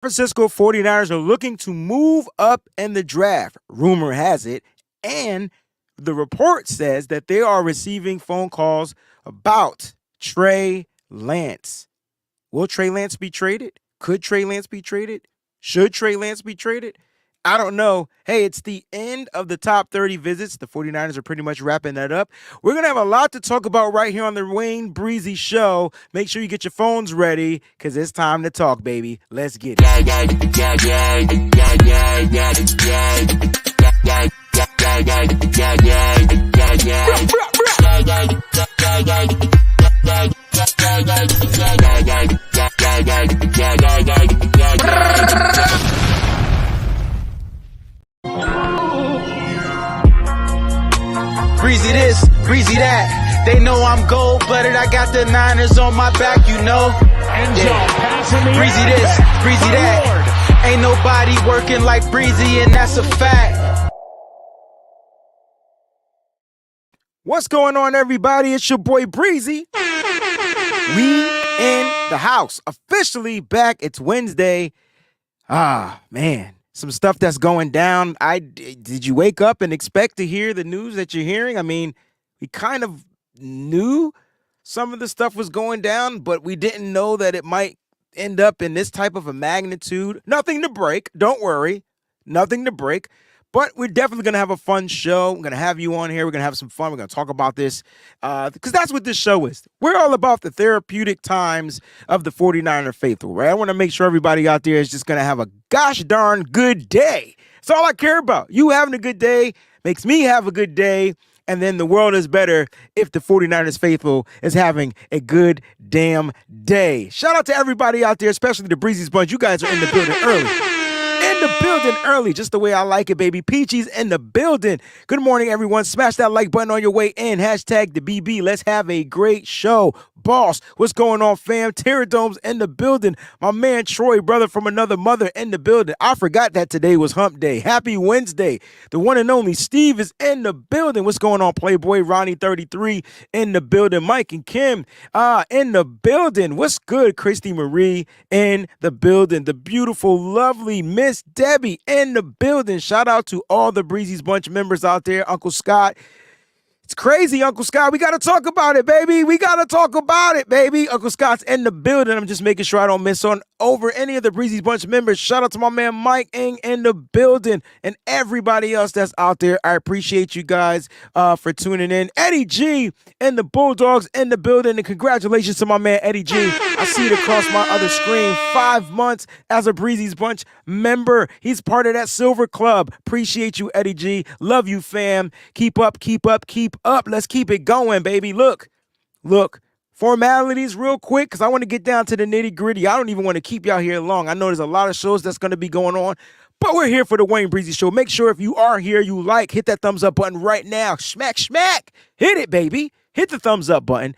Francisco 49ers are looking to move up in the draft, rumor has it, and the report says that they are receiving phone calls about Trey Lance. Will Trey Lance be traded? Could Trey Lance be traded? Should Trey Lance be traded? I don't know. Hey, it's the end of the top 30 visits. The 49ers are pretty much wrapping that up. We're going to have a lot to talk about right here on the Wayne Breezy Show. Make sure you get your phones ready because it's time to talk, baby. Let's get it. Breezy this, breezy that. They know I'm gold-blooded. I got the Niners on my back, you know. Breezy this, breezy that. Ain't nobody working like Breezy, and that's a fact. What's going on, everybody? It's your boy Breezy. We in the house, officially back. It's Wednesday. Man. Some stuff that's going down. Did you wake up and expect to hear the news that you're hearing? I mean, we kind of knew some of the stuff was going down, but we didn't know that it might end up in this type of a magnitude. Nothing to break. Don't worry. Nothing to break. But we're definitely going to have a fun show. I'm going to have you on here. We're going to have some fun. We're going to talk about this because that's what this show is. We're all about the therapeutic times of the 49er faithful, right? I want to make sure everybody out there is just going to have a gosh darn good day. That's all I care about. You having a good day makes me have a good day. And then the world is better if the 49ers faithful is having a good damn day. Shout out to everybody out there, especially the Breezy's Bunch. You guys are in the building early. In the building early, just the way I like it, baby. Peachy's in the building. Good morning, everyone. Smash that like button on your way in. Hashtag the BB. Let's have a great show. Boss, what's going on, fam? Terradome's in the building. My man Troy, brother from another mother, in the building. I forgot that today was hump day. Happy Wednesday. The one and only Steve is in the building. What's going on, Playboy? Ronnie 33 in the building. Mike and Kim in the building. What's good? Christy Marie in the building. The beautiful, lovely Miss Debbie in the building. Shout out to all the Breezy's Bunch members out there. Uncle Scott. It's crazy, Uncle Scott. We got to talk about it, baby. We got to talk about it, baby. Uncle Scott's in the building. I'm just making sure I don't miss on over any of the Breezy's Bunch members. Shout out to my man Mike Ing in the building and everybody else that's out there. I appreciate you guys for tuning in. Eddie G and the Bulldogs in the building. And congratulations to my man Eddie G. I see it across my other screen. 5 months as a Breezy's Bunch member. He's part of that Silver Club. Appreciate you, Eddie G. Love you, fam. Keep up, keep up, keep up. Let's keep it going, baby. Look. Formalities real quick because I want to get down to the nitty gritty. I don't even want to keep y'all here long. I know there's a lot of shows that's going to be going on, but we're here for the Wayne Breezy Show. Make sure if you are here, you hit that thumbs up button right now. Smack. Hit it, baby. Hit the thumbs up button.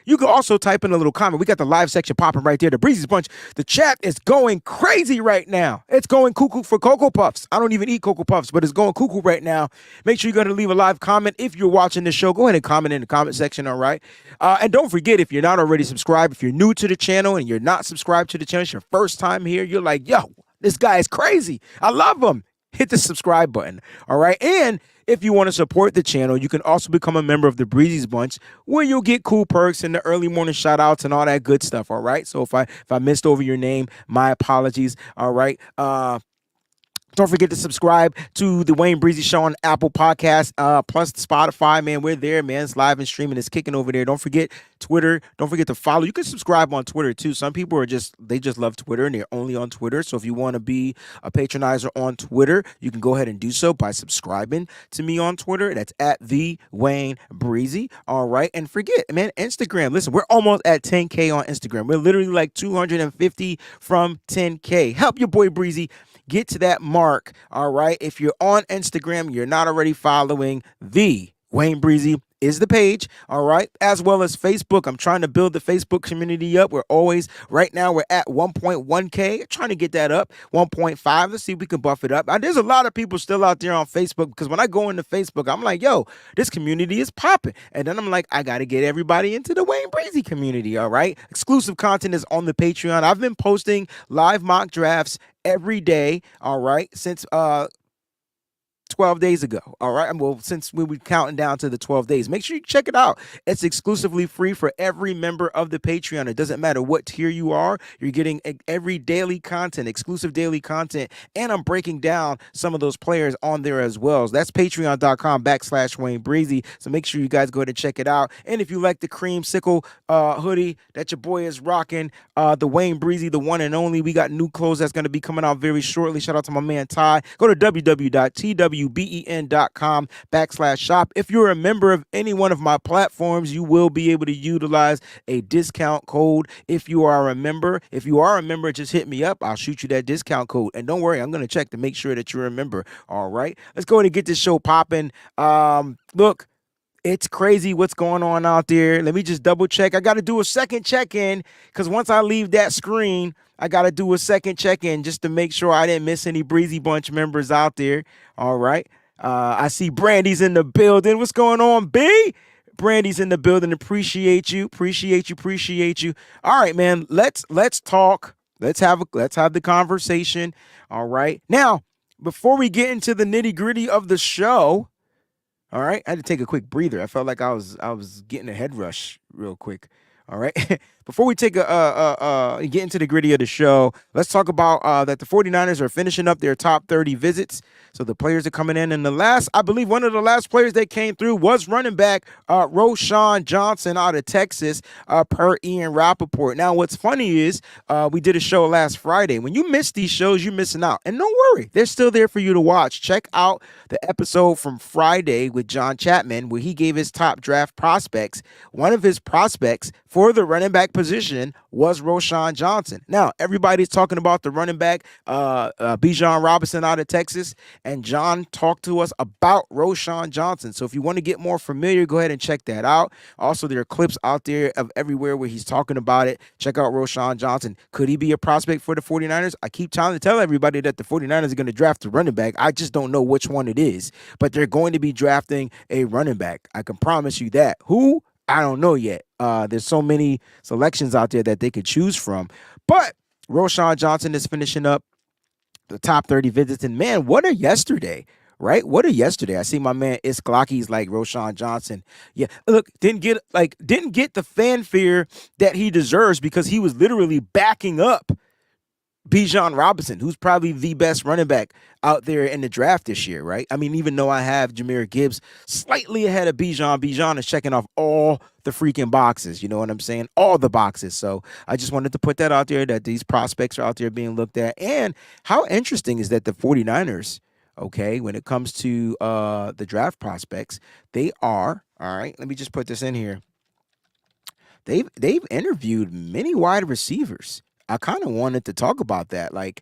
You can also type in a little comment. We got the live section popping right there. The Breezy's Bunch. The chat is going crazy right now. It's going cuckoo for Cocoa Puffs. I don't even eat Cocoa Puffs, but it's going cuckoo right now. Make sure you're going to leave a live comment. If you're watching this show, go ahead and comment in the comment section, all right? And don't forget, if you're not already subscribed, if you're new to the channel and you're not subscribed to the channel, it's your first time here, you're like, yo, this guy is crazy. I love him. Hit the subscribe button, all right? And if you want to support the channel, you can also become a member of the Breezy's Bunch where you'll get cool perks and the early morning shout outs and all that good stuff, all right? So if I missed over your name, my apologies, all right? Don't forget to subscribe to the Wayne Breezy Show on Apple Podcasts, plus Spotify, man. We're there, man. It's live and streaming. It's kicking over there. Don't forget Twitter. Don't forget to follow. You can subscribe on Twitter, too. Some people are just love Twitter, and they're only on Twitter. So if you want to be a patronizer on Twitter, you can go ahead and do so by subscribing to me on Twitter. That's at the Wayne Breezy. All right. And forget, man, Instagram. Listen, we're almost at 10K on Instagram. We're literally like 250 from 10K. Help your boy Breezy get to that mark, all right? If you're on Instagram, you're not already following the Wayne Breezy, is the page, all right, as well as Facebook. I'm trying to build the Facebook community up. Right now we're at 1.1K, trying to get that up, 1.5. Let's see if we can buff it up. There's a lot of people still out there on Facebook, because when I go into Facebook, I'm like, yo, this community is popping. And then I'm like, I got to get everybody into the Wayne Breezy community, all right? Exclusive content is on the Patreon. I've been posting live mock drafts every day, all right, since 12 days ago. All right. Well, since we were counting down to the 12 days, make sure you check it out. It's exclusively free for every member of the Patreon. It doesn't matter what tier you are. You're getting every daily content, exclusive daily content. And I'm breaking down some of those players on there as well. So that's patreon.com/Wayne Breezy. So make sure you guys go ahead and check it out. And if you like the creamsicle hoodie that your boy is rocking, the Wayne Breezy, the one and only, we got new clothes that's going to be coming out very shortly. Shout out to my man Ty. Go to www.twben.com/shop. If you're a member of any one of my platforms, you will be able to utilize a discount code if you are a member. If you are a member, just hit me up. I'll shoot you that discount code. And don't worry, I'm going to check to make sure that you're a member. All right. Let's go ahead and get this show popping. Look, it's crazy what's going on out there. Let me just double check. I got to do a second check-in, because once I leave that screen, I got to do a second check-in just to make sure I didn't miss any Breezy Bunch members out there. All right. I see Brandy's in the building. What's going on, B? Brandy's in the building. Appreciate you. Appreciate you. All right, man. Let's talk. Let's have the conversation. All right. Now, before we get into the nitty-gritty of the show, all right, I had to take a quick breather. I felt like I was getting a head rush real quick. All right. Before we take get into the gritty of the show, let's talk about that the 49ers are finishing up their top 30 visits. So the players are coming in. And I believe one of the last players that came through was running back Roschon Johnson out of Texas, per Ian Rappaport. Now, what's funny is we did a show last Friday. When you miss these shows, you're missing out. And don't worry, they're still there for you to watch. Check out the episode from Friday with John Chapman, where he gave his top draft prospects. One of his prospects for the running back position was Roschon Johnson. Now, everybody's talking about the running back, Bijan Robinson out of Texas, and John talked to us about Roschon Johnson. So if you want to get more familiar, go ahead and check that out. Also, there are clips out there of everywhere where he's talking about it. Check out Roschon Johnson. Could he be a prospect for the 49ers? I keep trying to tell everybody that the 49ers are going to draft a running back. I just don't know which one it is, but they're going to be drafting a running back. I can promise you that. Who? I don't know yet. There's so many selections out there that they could choose from. But Roschon Johnson is finishing up the top 30 visits. And man, what a yesterday, right? What a yesterday. I see my man Isklaki's like Roschon Johnson. Yeah, look, didn't get the fanfare that he deserves, because he was literally backing up Bijan Robinson, who's probably the best running back out there in the draft this year, right? I mean, even though I have Jahmyr Gibbs slightly ahead of Bijan is checking off all the freaking boxes. You know what I'm saying? All the boxes. So I just wanted to put that out there, that these prospects are out there being looked at. And how interesting is that the 49ers, okay, when it comes to the draft prospects, they are, all right, let me just put this in here. They've interviewed many wide receivers. I kind of wanted to talk about that. Like,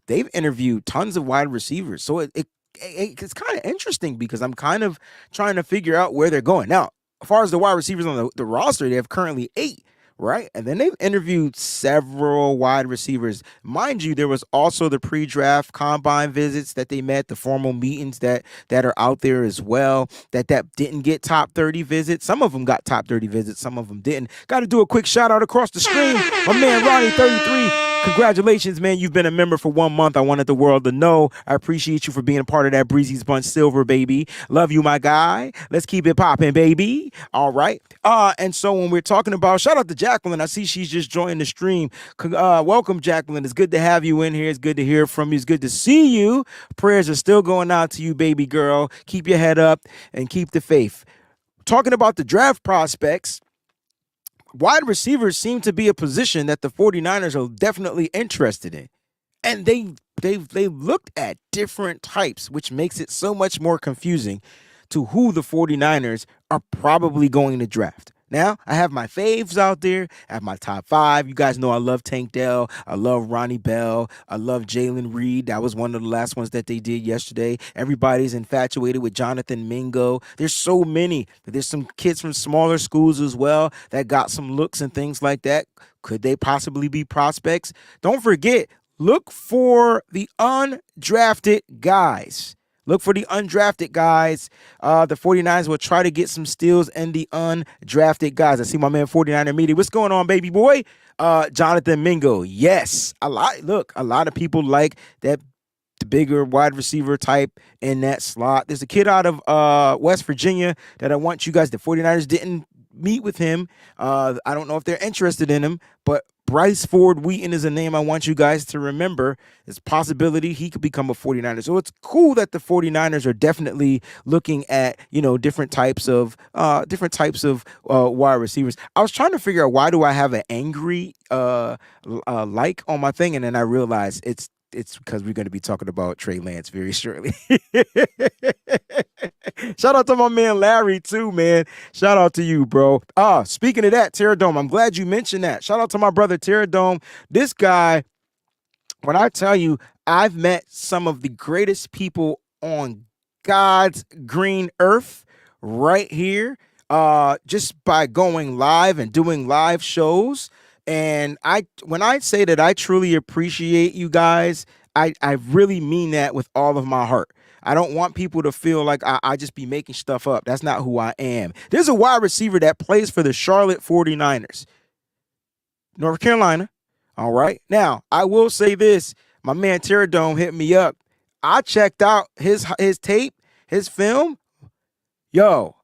they've interviewed tons of wide receivers. So it's kind of interesting, because I'm kind of trying to figure out where they're going. Now, as far as the wide receivers on the roster, they have currently 8, right? And then they've interviewed several wide receivers. Mind you, there was also the pre-draft combine visits that they met, the formal meetings that are out there as well, that didn't get top 30 visits. Some of them got top 30 visits, some of them didn't. Got to do a quick shout out across the screen. My man Ronnie 33. Congratulations, man. You've been a member for 1 month. I wanted the world to know. I appreciate you for being a part of that Breezy's Bunch Silver, baby. Love you, my guy. Let's keep it popping, baby. All right. And so when we're talking about, shout out to Jacqueline. I see she's just joined the stream. Welcome, Jacqueline. It's good to have you in here. It's good to hear from you. It's good to see you. Prayers are still going out to you, baby girl. Keep your head up and keep the faith. Talking about the draft prospects, wide receivers seem to be a position that the 49ers are definitely interested in. And they've looked at different types, which makes it so much more confusing to who the 49ers are probably going to draft. Now, I have my faves out there. I have my top 5. You guys know I love Tank Dell. I love Ronnie Bell. I love Jalen Reed. That was one of the last ones that they did yesterday. Everybody's infatuated with Jonathan Mingo. There's so many. There's some kids from smaller schools as well that got some looks and things like that. Could they possibly be prospects? Don't forget, look for the undrafted guys. Look for the undrafted guys. The 49ers will try to get some steals and the undrafted guys. I see my man 49er Media. What's going on, baby boy? Jonathan Mingo. Yes. A lot of people like that, the bigger wide receiver type in that slot. There's a kid out of West Virginia that I want you guys. The 49ers didn't meet with him. I don't know if they're interested in him, but Bryce Ford Wheaton is a name I want you guys to remember. It's a possibility he could become a 49er. So it's cool that the 49ers are definitely looking at, different types of wide receivers. I was trying to figure out, why do I have an angry like on my thing, and then I realized it's because we're going to be talking about Trey Lance very shortly. Shout out to my man Larry too, man. Shout out to you, bro. Speaking of that, Terradome, I'm glad you mentioned that. Shout out to my brother Terradome. This guy, when I tell you, I've met some of the greatest people on God's green earth right here, just by going live and doing live shows. And when I say that I truly appreciate you guys, I really mean that with all of my heart. I don't want people to feel like I just be making stuff up. That's not who I am. There's a wide receiver that plays for the Charlotte 49ers, North Carolina. All right. Now, I will say this. My man Terradome hit me up. I checked out his tape, his film. Yo,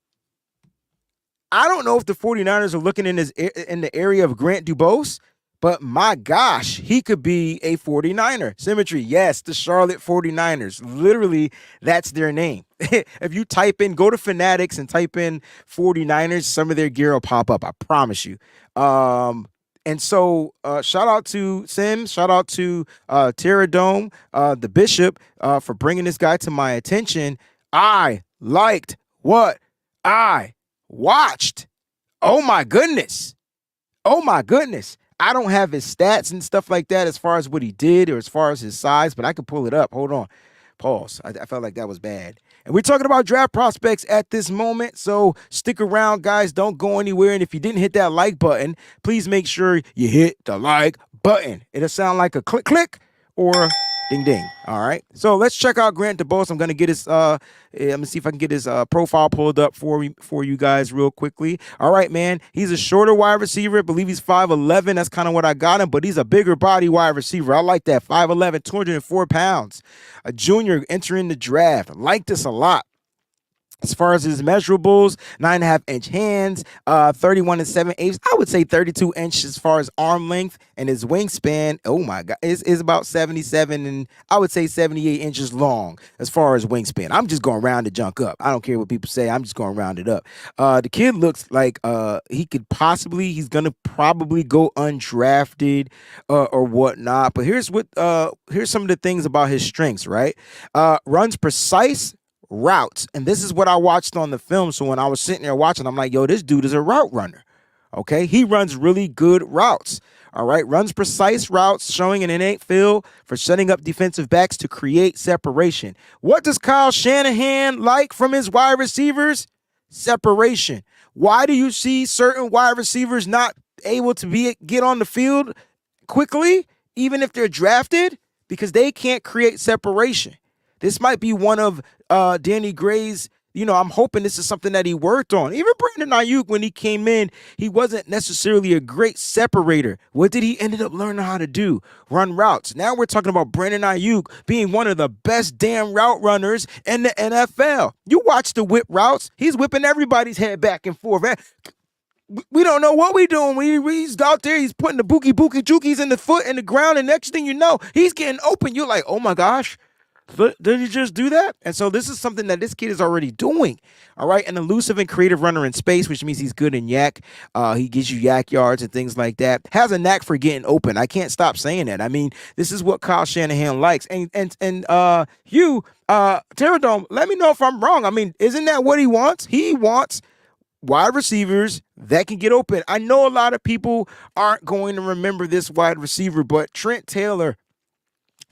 I don't know if the 49ers are looking in the area of Grant Dubose, but my gosh, he could be a 49er. Symmetry, yes, the Charlotte 49ers. Literally, that's their name. If you go to Fanatics and type in 49ers, some of their gear will pop up. I promise you. And so shout out to Sims, shout out to Terradome, the Bishop, for bringing this guy to my attention. I liked what I watched. Oh my goodness. I don't have his stats and stuff like that as far as what he did or as far as his size, but I could pull it up. Hold on. Pause. I felt like that was bad. And we're talking about draft prospects at this moment, so stick around, guys. Don't go anywhere. And if you didn't hit that like button, please make sure you hit the like button. It'll sound like a click, click, or ding, ding. All right. So let's check out Grant Dubose. I'm going to get his, let me see if I can get his profile pulled up for you guys real quickly. All right, man. He's a shorter wide receiver. I believe he's 5'11". That's kind of what I got him, but he's a bigger body wide receiver. I like that. 5'11", 204 pounds. A junior entering the draft. I like this a lot. As far as his measurables, 9.5-inch hands, 31 7/8. I would say 32 inches as far as arm length, and his wingspan, oh my God, is about 77 and I would say 78 inches long as far as wingspan. I'm just going to round the junk up. I don't care what people say. I'm just going to round it up. The kid looks like he's going to probably go undrafted or whatnot. But here's some of the things about his strengths, right? Runs precise routes, and this is what I watched on the film. So when I was sitting there watching, I'm like, yo, this dude is a route runner. Okay, he runs really good routes. All right, runs precise routes, showing an innate feel for setting up defensive backs to create separation. What does Kyle Shanahan like from his wide receivers? Separation. Why do you see certain wide receivers not able to get on the field quickly, even if they're drafted? Because they can't create separation. This might be one of Danny Gray's, I'm hoping this is something that he worked on. Even Brandon Ayuk, when he came in, he wasn't necessarily a great separator. What did he ended up learning how to do? Run routes. Now we're talking about Brandon Ayuk being one of the best damn route runners in the NFL. You watch the whip routes. He's whipping everybody's head back and forth. We don't know what we're doing. He's out there. He's putting the bookie jookies in the foot in the ground, and next thing you know, he's getting open. You're like, oh my gosh. Did he just do that? And so this is something that this kid is already doing. All right. An elusive and creative runner in space, which means he's good in yak. He gives you yak yards and things like that. Has a knack for getting open. I can't stop saying that. I mean, this is what Kyle Shanahan likes. And Terradome, let me know if I'm wrong. I mean, isn't that what he wants? He wants wide receivers that can get open. I know a lot of people aren't going to remember this wide receiver, but Trent Taylor,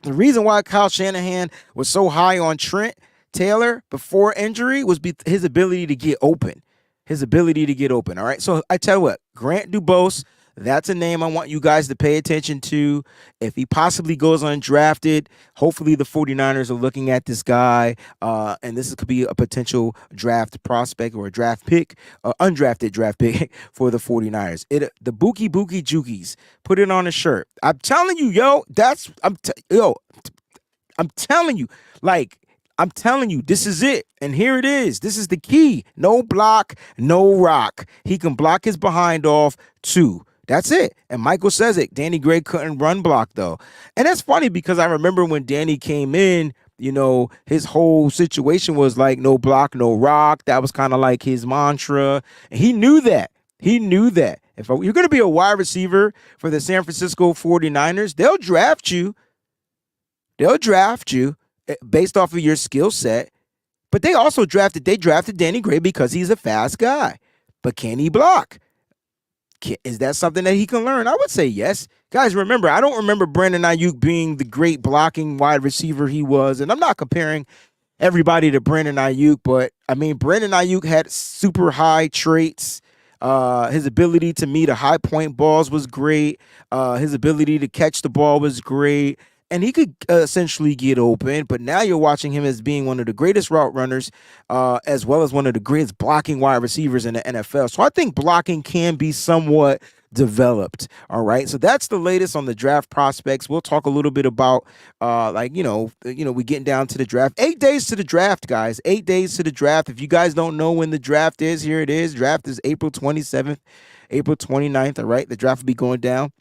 the reason why Kyle Shanahan was so high on Trent Taylor before injury was his ability to get open. His ability to get open. All right. So I tell you what, Grant Dubose, that's a name I want you guys to pay attention to. If he possibly goes undrafted, hopefully the 49ers are looking at this guy, and this could be a potential draft prospect or a draft pick, undrafted draft pick for the 49ers. The Bookie Jukies, put it on a shirt. I'm telling you, yo, I'm telling you, I'm telling you, this is it. And here it is. This is the key. No block, no rock. He can block his behind off too. That's it. And Michael says it. Danny Gray couldn't run block, though. And that's funny because I remember when Danny came in, his whole situation was like no block, no rock. That was kind of like his mantra. And he knew that. If you're going to be a wide receiver for the San Francisco 49ers, they'll draft you. Based off of your skill set. But they drafted Danny Gray because he's a fast guy. But can he block? Is that something that he can learn? I would say yes. Guys, remember, I don't remember Brandon Ayuk being the great blocking wide receiver he was. And I'm not comparing everybody to Brandon Ayuk, but I mean, Brandon Ayuk had super high traits. His ability to meet a high point balls was great. His ability to catch the ball was great. And he could essentially get open, but now you're watching him as being one of the greatest route runners, as well as one of the greatest blocking wide receivers in the NFL. So I think blocking can be somewhat developed. All right. So that's the latest on the draft prospects. We'll talk a little bit about, we getting down to the draft. 8 days to the draft, guys. 8 days to the draft. If you guys don't know when the draft is, here it is. Draft is April 27th, April 29th. All right. The draft will be going down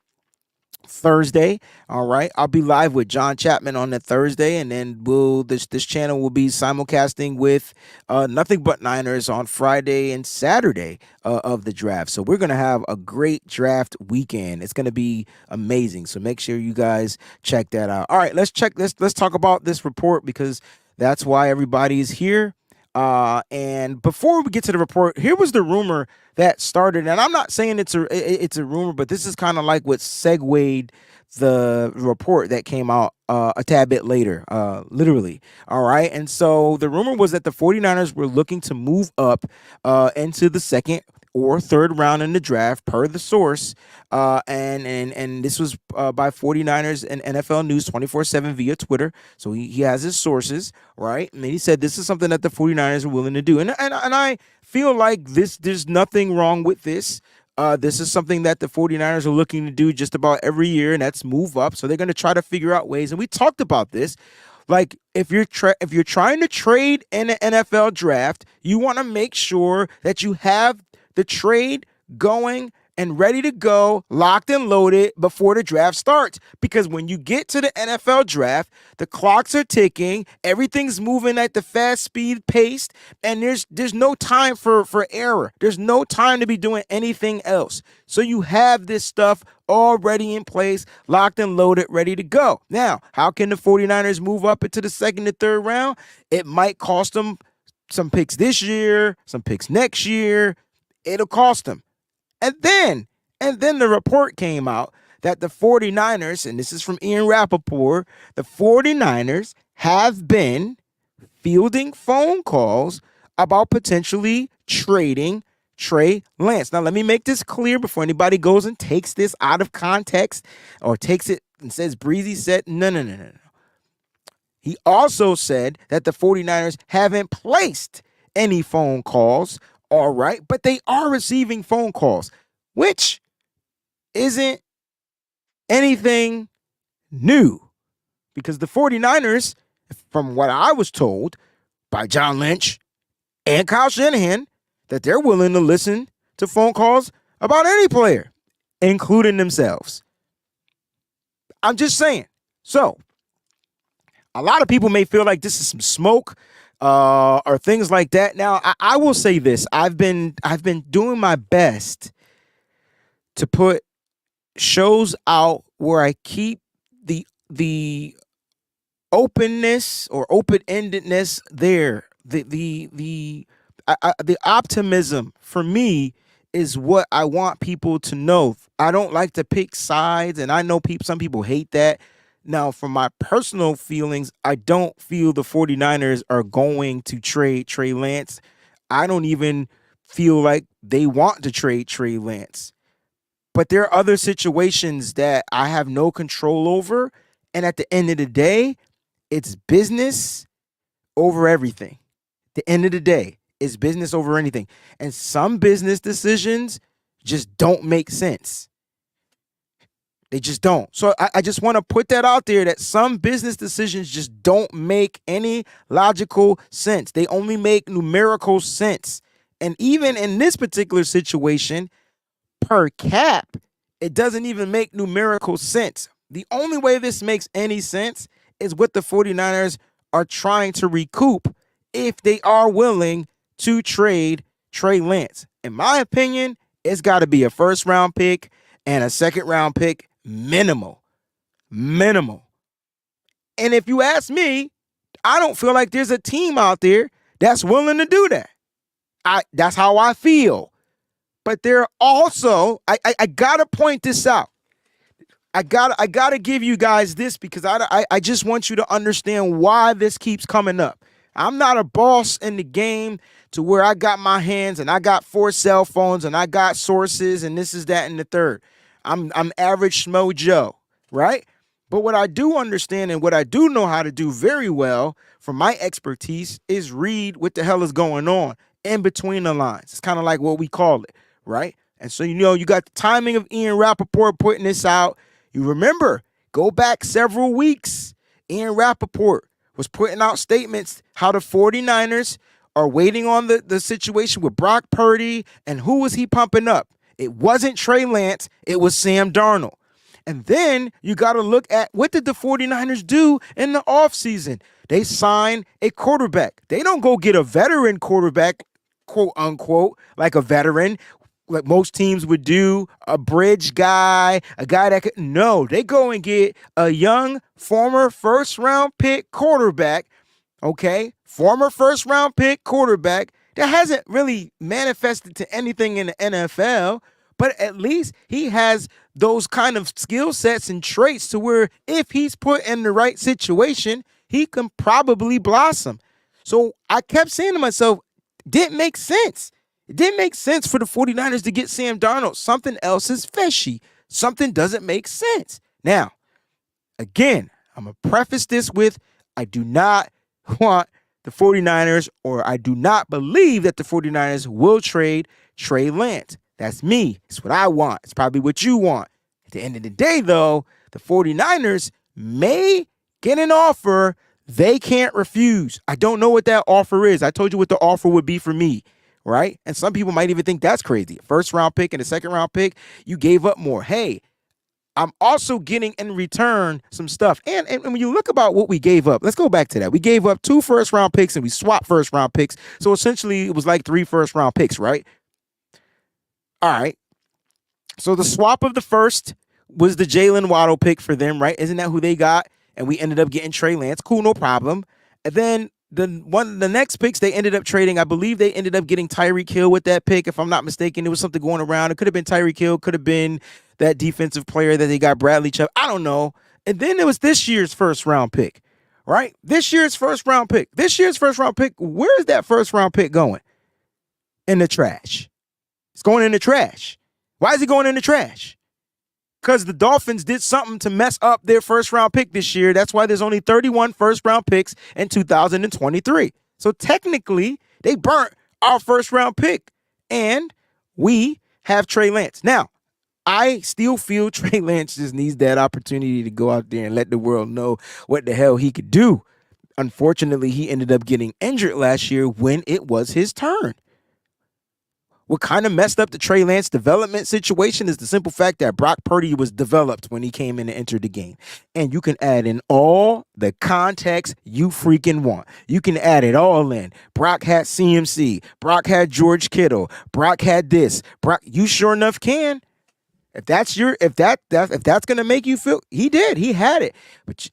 Thursday. All right. I'll be live with John Chapman on that Thursday, and then this channel will be simulcasting with Nothing But Niners on Friday and Saturday of the draft. So we're gonna have a great draft weekend. It's gonna be amazing. So make sure you guys check that out. All right, let's talk about this report because that's why everybody is here. And before we get to the report, here was the rumor that started, and I'm not saying it's a rumor, but this is kind of like what segued the report that came out a tad bit later, literally. All right. And so the rumor was that the 49ers were looking to move up into the second or third round in the draft per the source. And this was by 49ers and NFL News 24/7 via Twitter. So he has his sources, right? And he said this is something that the 49ers are willing to do. And I feel like there's nothing wrong with this. This is something that the 49ers are looking to do just about every year, and that's move up. So they're going to try to figure out ways. And we talked about this. Like if you're trying to trade in an NFL draft, you want to make sure that you have the trade going and ready to go, locked and loaded before the draft starts. Because when you get to the NFL draft, the clocks are ticking, everything's moving at the fast speed pace, and there's no time for error. There's no time to be doing anything else. So you have this stuff already in place, locked and loaded, ready to go. Now, how can the 49ers move up into the second and third round? It might cost them some picks this year, some picks next year. It'll cost them. And then the report came out that the 49ers, and this is from Ian Rappaport, the 49ers have been fielding phone calls about potentially trading Trey Lance. Now, let me make this clear before anybody goes and takes this out of context or takes it and says Breezy said, no. He also said that the 49ers haven't placed any phone calls. All right, but they are receiving phone calls, which isn't anything new because the 49ers, from what I was told by John Lynch and Kyle Shanahan, that they're willing to listen to phone calls about any player, including themselves. I'm just saying. So, a lot of people may feel like this is some smoke. Or things like that. Now, I will say this: I've been doing my best to put shows out where I keep the openness or open-endedness there. The the optimism for me is what I want people to know. I don't like to pick sides, and I know some people hate that. Now, from my personal feelings, I don't feel the 49ers are going to trade Trey Lance. I don't even feel like they want to trade Trey Lance. But there are other situations that I have no control over. And at the end of the day, it's business over everything. At the end of the day, it's business over anything. And some business decisions just don't make sense. They just don't. So I just want to put that out there, that some business decisions just don't make any logical sense. They only make numerical sense. And even in this particular situation, per cap, it doesn't even make numerical sense. The only way this makes any sense is what the 49ers are trying to recoup if they are willing to trade Trey Lance. In my opinion, it's got to be a first-round pick and a second-round pick minimal. And if you ask me, I don't feel like there's a team out there that's willing to do that. That's how I feel. But there are also, I gotta point this out. I gotta give you guys this because I just want you to understand why this keeps coming up. I'm not a boss in the game to where I got my hands and I got 4 cell phones and I got sources and this is that and the third. I'm average Schmo Joe, right? But what I do understand and what I do know how to do very well from my expertise is read what the hell is going on in between the lines. It's kind of like what we call it, right? And so, you got the timing of Ian Rappaport putting this out. You remember, go back several weeks, Ian Rappaport was putting out statements how the 49ers are waiting on the situation with Brock Purdy, and who was he pumping up? It wasn't Trey Lance, it was Sam Darnold. And then you got to look at what did the 49ers do in the offseason? They sign a quarterback. They don't go get a veteran quarterback, quote unquote, like a veteran, like most teams would do, a bridge guy, a guy that could. No, they go and get a young former first-round pick quarterback, okay? Former first-round pick quarterback that hasn't really manifested to anything in the NFL, but at least he has those kind of skill sets and traits to where if he's put in the right situation, he can probably blossom. So I kept saying to myself, didn't make sense. It didn't make sense for the 49ers to get Sam Darnold. Something else is fishy. Something doesn't make sense. Now, again, I'm going to preface this with I do not want the 49ers, or I do not believe that the 49ers will trade Trey Lance. That's me. It's what I want. It's probably what you want. At the end of the day, though, the 49ers may get an offer they can't refuse. I don't know what that offer is. I told you what the offer would be for me, right? And some people might even think that's crazy. A first-round pick and a second-round pick, you gave up more. Hey, I'm also getting in return some stuff. And when you look about what we gave up, let's go back to that. We gave up 2 first-round picks and we swapped first-round picks. So essentially it was like 3 first-round picks, right? All right. So the swap of the first was the Jalen Waddle pick for them, right? Isn't that who they got? And we ended up getting Trey Lance. Cool, no problem. And then the next picks they ended up trading, I believe they ended up getting Tyreek Hill with that pick. If I'm not mistaken, there was something going around. It could have been Tyreek Hill, could have been that defensive player that they got, Bradley Chubb. I don't know. And then there was this year's first round pick, right? This year's first round pick. Where is that first round pick going? In the trash. It's going in the trash. Why is it going in the trash? Because the Dolphins did something to mess up their first-round pick this year. That's why there's only 31 first-round picks in 2023. So technically, they burnt our first-round pick, and we have Trey Lance. Now, I still feel Trey Lance just needs that opportunity to go out there and let the world know what the hell he could do. Unfortunately, he ended up getting injured last year when it was his turn. What kind of messed up the Trey Lance development situation is the simple fact that Brock Purdy was developed when he came in and entered the game. And you can add in all the context you freaking want. You can add it all in. Brock had CMC. Brock had George Kittle. Brock had this. Brock, you sure enough can. If that's gonna make you feel, he did. He had it.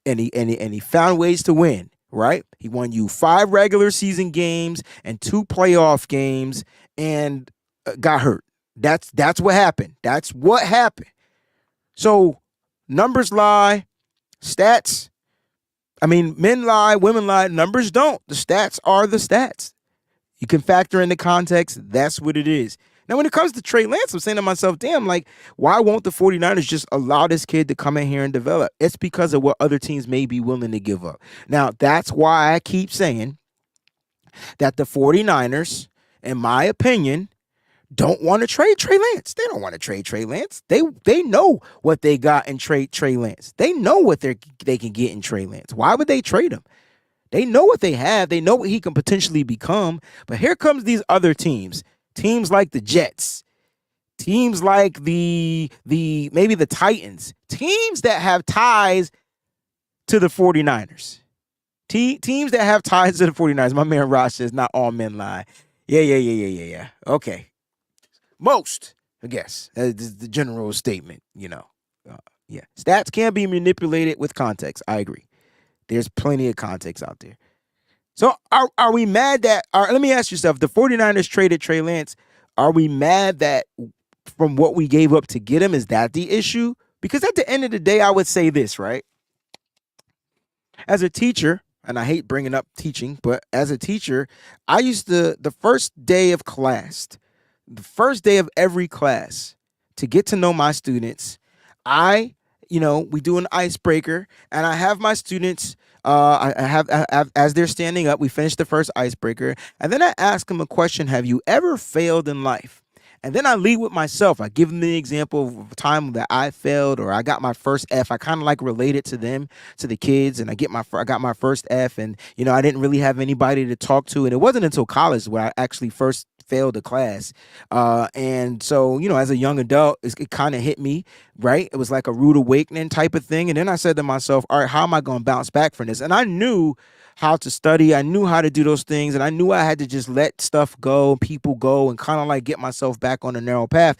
And he found ways to win. right? He won you 5 regular season games and 2 playoff games and got hurt. That's what happened. That's what happened. So numbers lie, stats. I mean, men lie, women lie, numbers don't. The stats are the stats. You can factor in the context. That's what it is. Now, when it comes to Trey Lance, I'm saying to myself, damn, like, why won't the 49ers just allow this kid to come in here and develop? It's because of what other teams may be willing to give up. Now, that's why I keep saying that the 49ers, in my opinion, don't want to trade Trey Lance. They don't want to trade Trey Lance. They know what they got in Trey Lance. They know what they can get in Trey Lance. Why would they trade him? They know what they have. They know what he can potentially become. But here comes these other teams. Teams like the Jets. Teams like the maybe the Titans. Teams that have ties to the 49ers. Teams that have ties to the 49ers. My man Ross says not all men lie. Yeah. Okay. Most, I guess. That's the general statement, Yeah. Stats can be manipulated with context. I agree. There's plenty of context out there. So are we mad that, let me ask yourself, the 49ers traded Trey Lance, are we mad that from what we gave up to get him, is that the issue? Because at the end of the day, I would say this, right? As a teacher, and I hate bringing up teaching, but as a teacher, I used to, the first day of every class, to get to know my students, we do an icebreaker, and I have my students, I have as they're standing up, we finish the first icebreaker, and then I ask them a question: have you ever failed in life? And then I lead with myself. I give them the example of a time that I failed or I got my first F. I kind of like relate it to them, to the kids, and I got my first F, and I didn't really have anybody to talk to, and it wasn't until college where I actually first failed a class. And so, as a young adult, it kind of hit me, right? It was like a rude awakening type of thing. And then I said to myself, all right, how am I going to bounce back from this? And I knew how to study. I knew how to do those things. And I knew I had to just let stuff go, people go, and kind of like get myself back on a narrow path.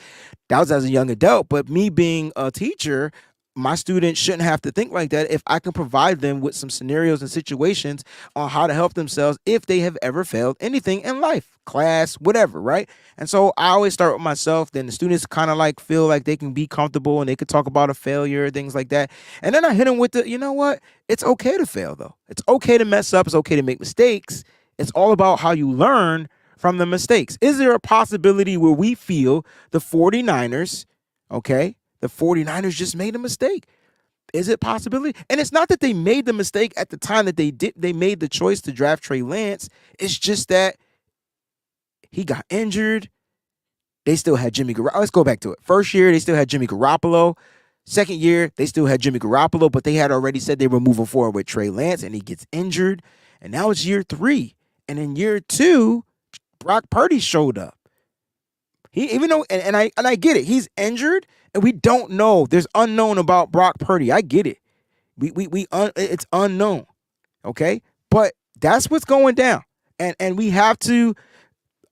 That was as a young adult. But me being a teacher, my students shouldn't have to think like that if I can provide them with some scenarios and situations on how to help themselves if they have ever failed anything in life, class, whatever, right? And so I always start with myself. Then the students kind of like feel like they can be comfortable and they could talk about a failure, things like that. And then I hit them with you know what? It's okay to fail, though. It's okay to mess up. It's okay to make mistakes. It's all about how you learn from the mistakes. Is there a possibility where we feel the 49ers, okay, the 49ers just made a mistake? Is it a possibility? And it's not that they made the mistake at the time that they made the choice to draft Trey Lance. It's just that he got injured. They still had Jimmy Garoppolo. Let's go back to it. First year, they still had Jimmy Garoppolo. Second year, they still had Jimmy Garoppolo, but they had already said they were moving forward with Trey Lance, and he gets injured. And now it's year 3. And in year 2, Brock Purdy showed up. He, even though, and I get it, he's injured, and we don't know. There's unknown about Brock Purdy. I get it. It's unknown. Okay, but that's what's going down, and we have to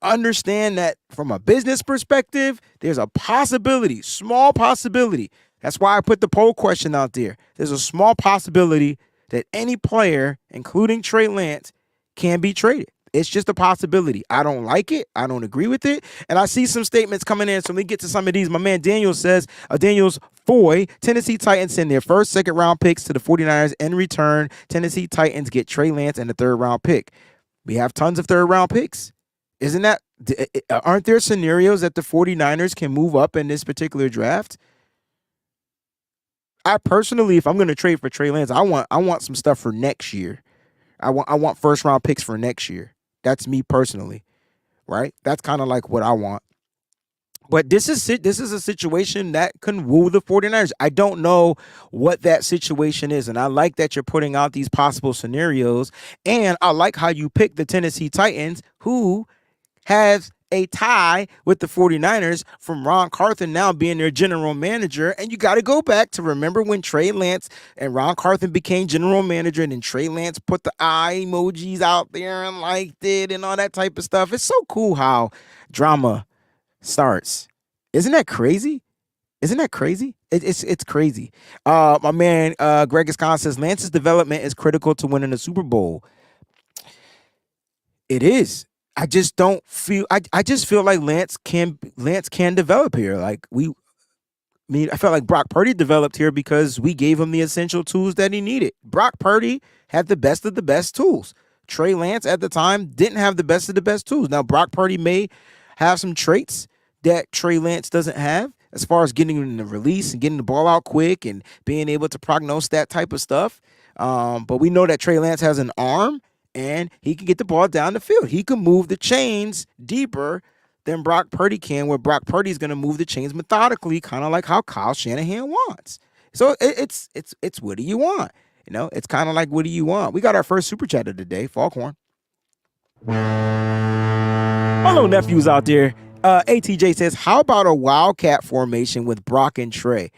understand that from a business perspective, there's a possibility, small possibility. That's why I put the poll question out there. There's a small possibility that any player, including Trey Lance, can be traded. It's just a possibility. I don't like it. I don't agree with it. And I see some statements coming in. So let me get to some of these. My man Daniel says, Daniel's Foy, Tennessee Titans send their first, second round picks to the 49ers. In return, Tennessee Titans get Trey Lance and the third round pick. We have tons of third round picks. Aren't there scenarios that the 49ers can move up in this particular draft? I personally, if I'm going to trade for Trey Lance, I want some stuff for next year. I want first round picks for next year. That's me personally, right? That's kind of like what I want. But this is a situation that can woo the 49ers. I don't know what that situation is, and I like that you're putting out these possible scenarios, and I like how you pick the Tennessee Titans, who has a tie with the 49ers from Ron Carthon now being their general manager. And you got to go back to remember when Trey Lance and Ron Carthon became general manager, and then Trey Lance put the eye emojis out there and liked it and all that type of stuff. It's so cool how drama starts. Isn't that crazy? Isn't that crazy? It's crazy. My man Greg Escon says Lance's development is critical to winning a Super Bowl. It is. I just don't feel. I just feel like Lance can develop here. Like I felt like Brock Purdy developed here because we gave him the essential tools that he needed. Brock Purdy had the best of the best tools. Trey Lance at the time didn't have the best of the best tools. Now Brock Purdy may have some traits that Trey Lance doesn't have as far as getting in the release and getting the ball out quick and being able to prognose that type of stuff. But we know that Trey Lance has an arm and he can get the ball down the field. He can move the chains deeper than Brock Purdy can, where Brock Purdy is going to move the chains methodically, kind of like how Kyle Shanahan wants. So it's what do you want? You know, it's kind of like, what do you want? We got our first super chat of the day, Foghorn. My little nephew's out there. ATJ says, how about a wildcat formation with Brock and Trey?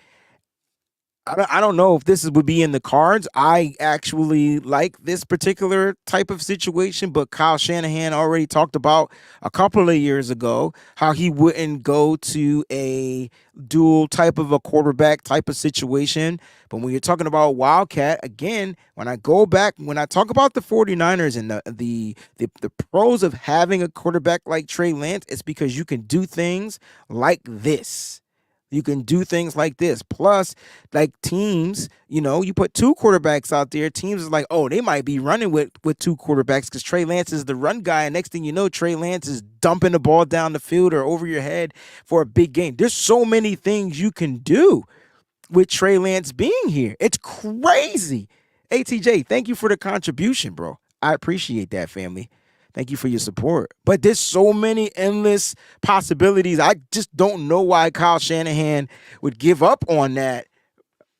I don't know if this would be in the cards. I actually like this particular type of situation, but Kyle Shanahan already talked about a couple of years ago how he wouldn't go to a dual type of a quarterback type of situation. But when you're talking about wildcat, again, when I talk about the 49ers and the pros of having a quarterback like Trey Lance, it's because you can do things like this. You can do things like this. Plus, like teams, you know, you put two quarterbacks out there. Teams is like, oh, they might be running with two quarterbacks because Trey Lance is the run guy. And next thing you know, Trey Lance is dumping the ball down the field or over your head for a big game. There's so many things you can do with Trey Lance being here. It's crazy. ATJ, thank you for the contribution, bro. I appreciate that, family. Thank you for your support. But there's so many endless possibilities. I just don't know why Kyle Shanahan would give up on that.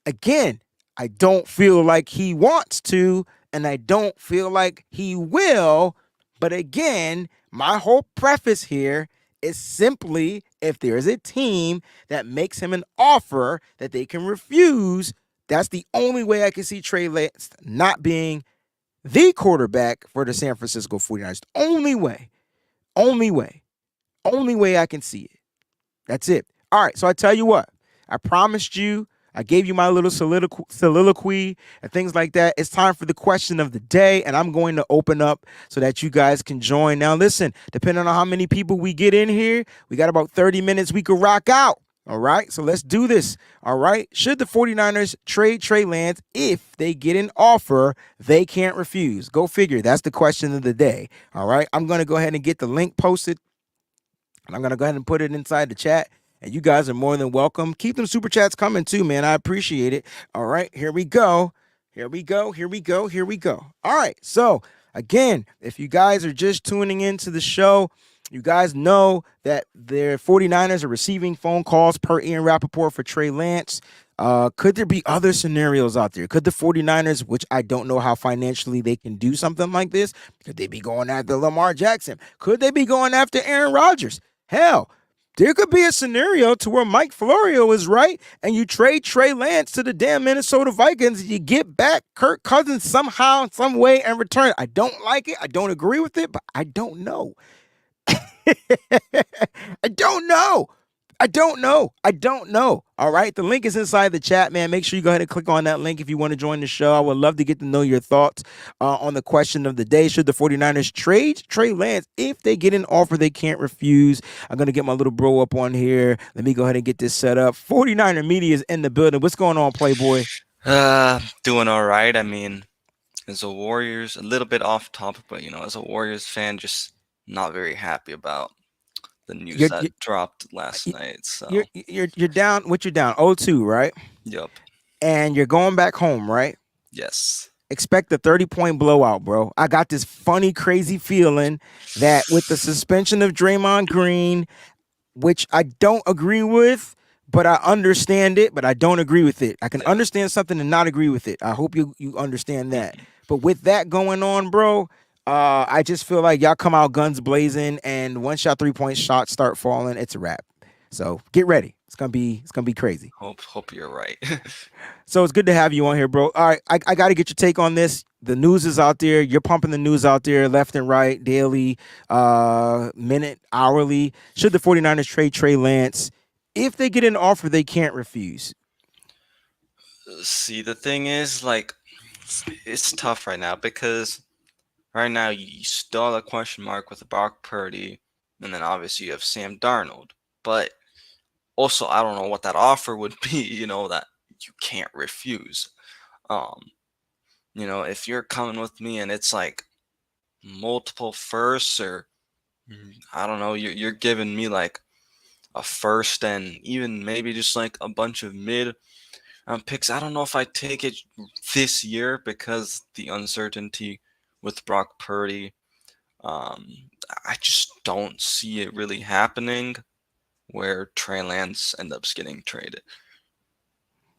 Again, I don't feel like he wants to, and I don't feel like he will. But again, my whole preface here is simply if there is a team that makes him an offer that they can refuse, that's the only way I can see Trey Lance not being the quarterback for the San Francisco 49ers. Only way I can see it. That's it. All right, so I tell you what. I promised you. I gave you my little soliloquy and things like that. It's time for the question of the day, and I'm going to open up so that you guys can join. Now, listen, depending on how many people we get in here, we got about 30 minutes we could rock out. All right, so let's do this. All right, should the 49ers trade Trey Lance if they get an offer they can't refuse? Go figure. That's the question of the day. All right, I'm going to go ahead and get the link posted, and I'm going to go ahead and put it inside the chat, and you guys are more than welcome. Keep them super chats coming too, man. I appreciate it. All right, here we go. Here we go. All right, so again, if you guys are just tuning into the show, you guys know that the 49ers are receiving phone calls per Ian Rappaport for Trey Lance. Could there be other scenarios out there? Could the 49ers, which I don't know how financially they can do something like this, could they be going after Lamar Jackson? Could they be going after Aaron Rodgers? Hell, there could be a scenario to where Mike Florio is right and you trade Trey Lance to the damn Minnesota Vikings and you get back Kirk Cousins somehow, some way in return. I don't like it. I don't agree with it, but I don't know. I don't know. All right. The link is inside the chat, man. Make sure you go ahead and click on that link if you want to join the show. I would love to get to know your thoughts on the question of the day. Should the 49ers trade Trey Lance if they get an offer they can't refuse? I'm going to get my little bro up on here. Let me go ahead and get this set up. 49er media is in the building. What's going on, Playboy? Doing all right. I mean, as a Warriors, a little bit off topic, but, you know, as a Warriors fan, just not very happy about the news that dropped last night. So you're down. What you're down? 0-2, right? Yep. And you're going back home, right? Yes. Expect a 30-point blowout, bro. I got this funny, crazy feeling that with the suspension of Draymond Green, which I don't agree with, but I understand it, but I don't agree with it. I can understand something and not agree with it. I hope you understand that. But with that going on, bro, I just feel like y'all come out guns blazing, and once y'all 3-point shots start falling, it's a wrap. So get ready. It's gonna be crazy. Hope you're right. So it's good to have you on here, bro. All right, I got to get your take on this. The news is out there. You're pumping the news out there left and right, daily, minute, hourly. Should the 49ers trade Trey Lance if they get an offer they can't refuse? See, the thing is, like, it's tough right now because right now you still have a question mark with Brock Purdy, and then obviously you have Sam Darnold. But also, I don't know what that offer would be, that you can't refuse. Um, if you're coming with me and it's like multiple firsts, or I don't know, you're giving me like a first and even maybe just like a bunch of mid picks. I don't know if I take it this year because the uncertainty with Brock Purdy. I just don't see it really happening where Trey Lance ends up getting traded.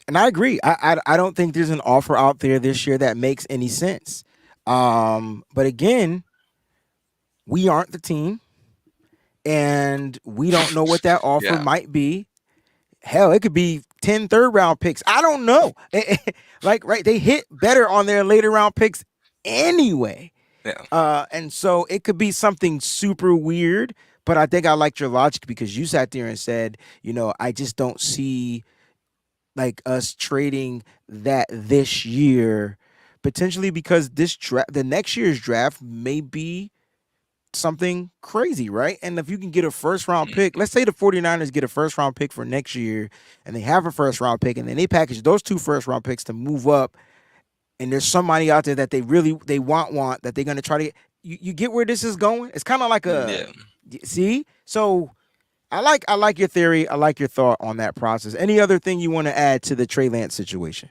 And I agree. I don't think there's an offer out there this year that makes any sense. But again, we aren't the team, and we don't know what that offer Yeah. might be. Hell, it could be 10 third-round picks. I don't know. Right, they hit better on their later round picks anyway. Yeah. And so it could be something super weird, but I think I liked your logic because you sat there and said, I just don't see like us trading that this year, potentially because the next year's draft may be something crazy, right? And if you can get a first round pick, let's say the 49ers get a first round pick for next year and they have a first round pick and then they package those 2 first round picks to move up, and there's somebody out there that they want that they're going to try to get. You get where this is going? It's kind of like see? So I like your theory. I like your thought on that process. Any other thing you want to add to the Trey Lance situation?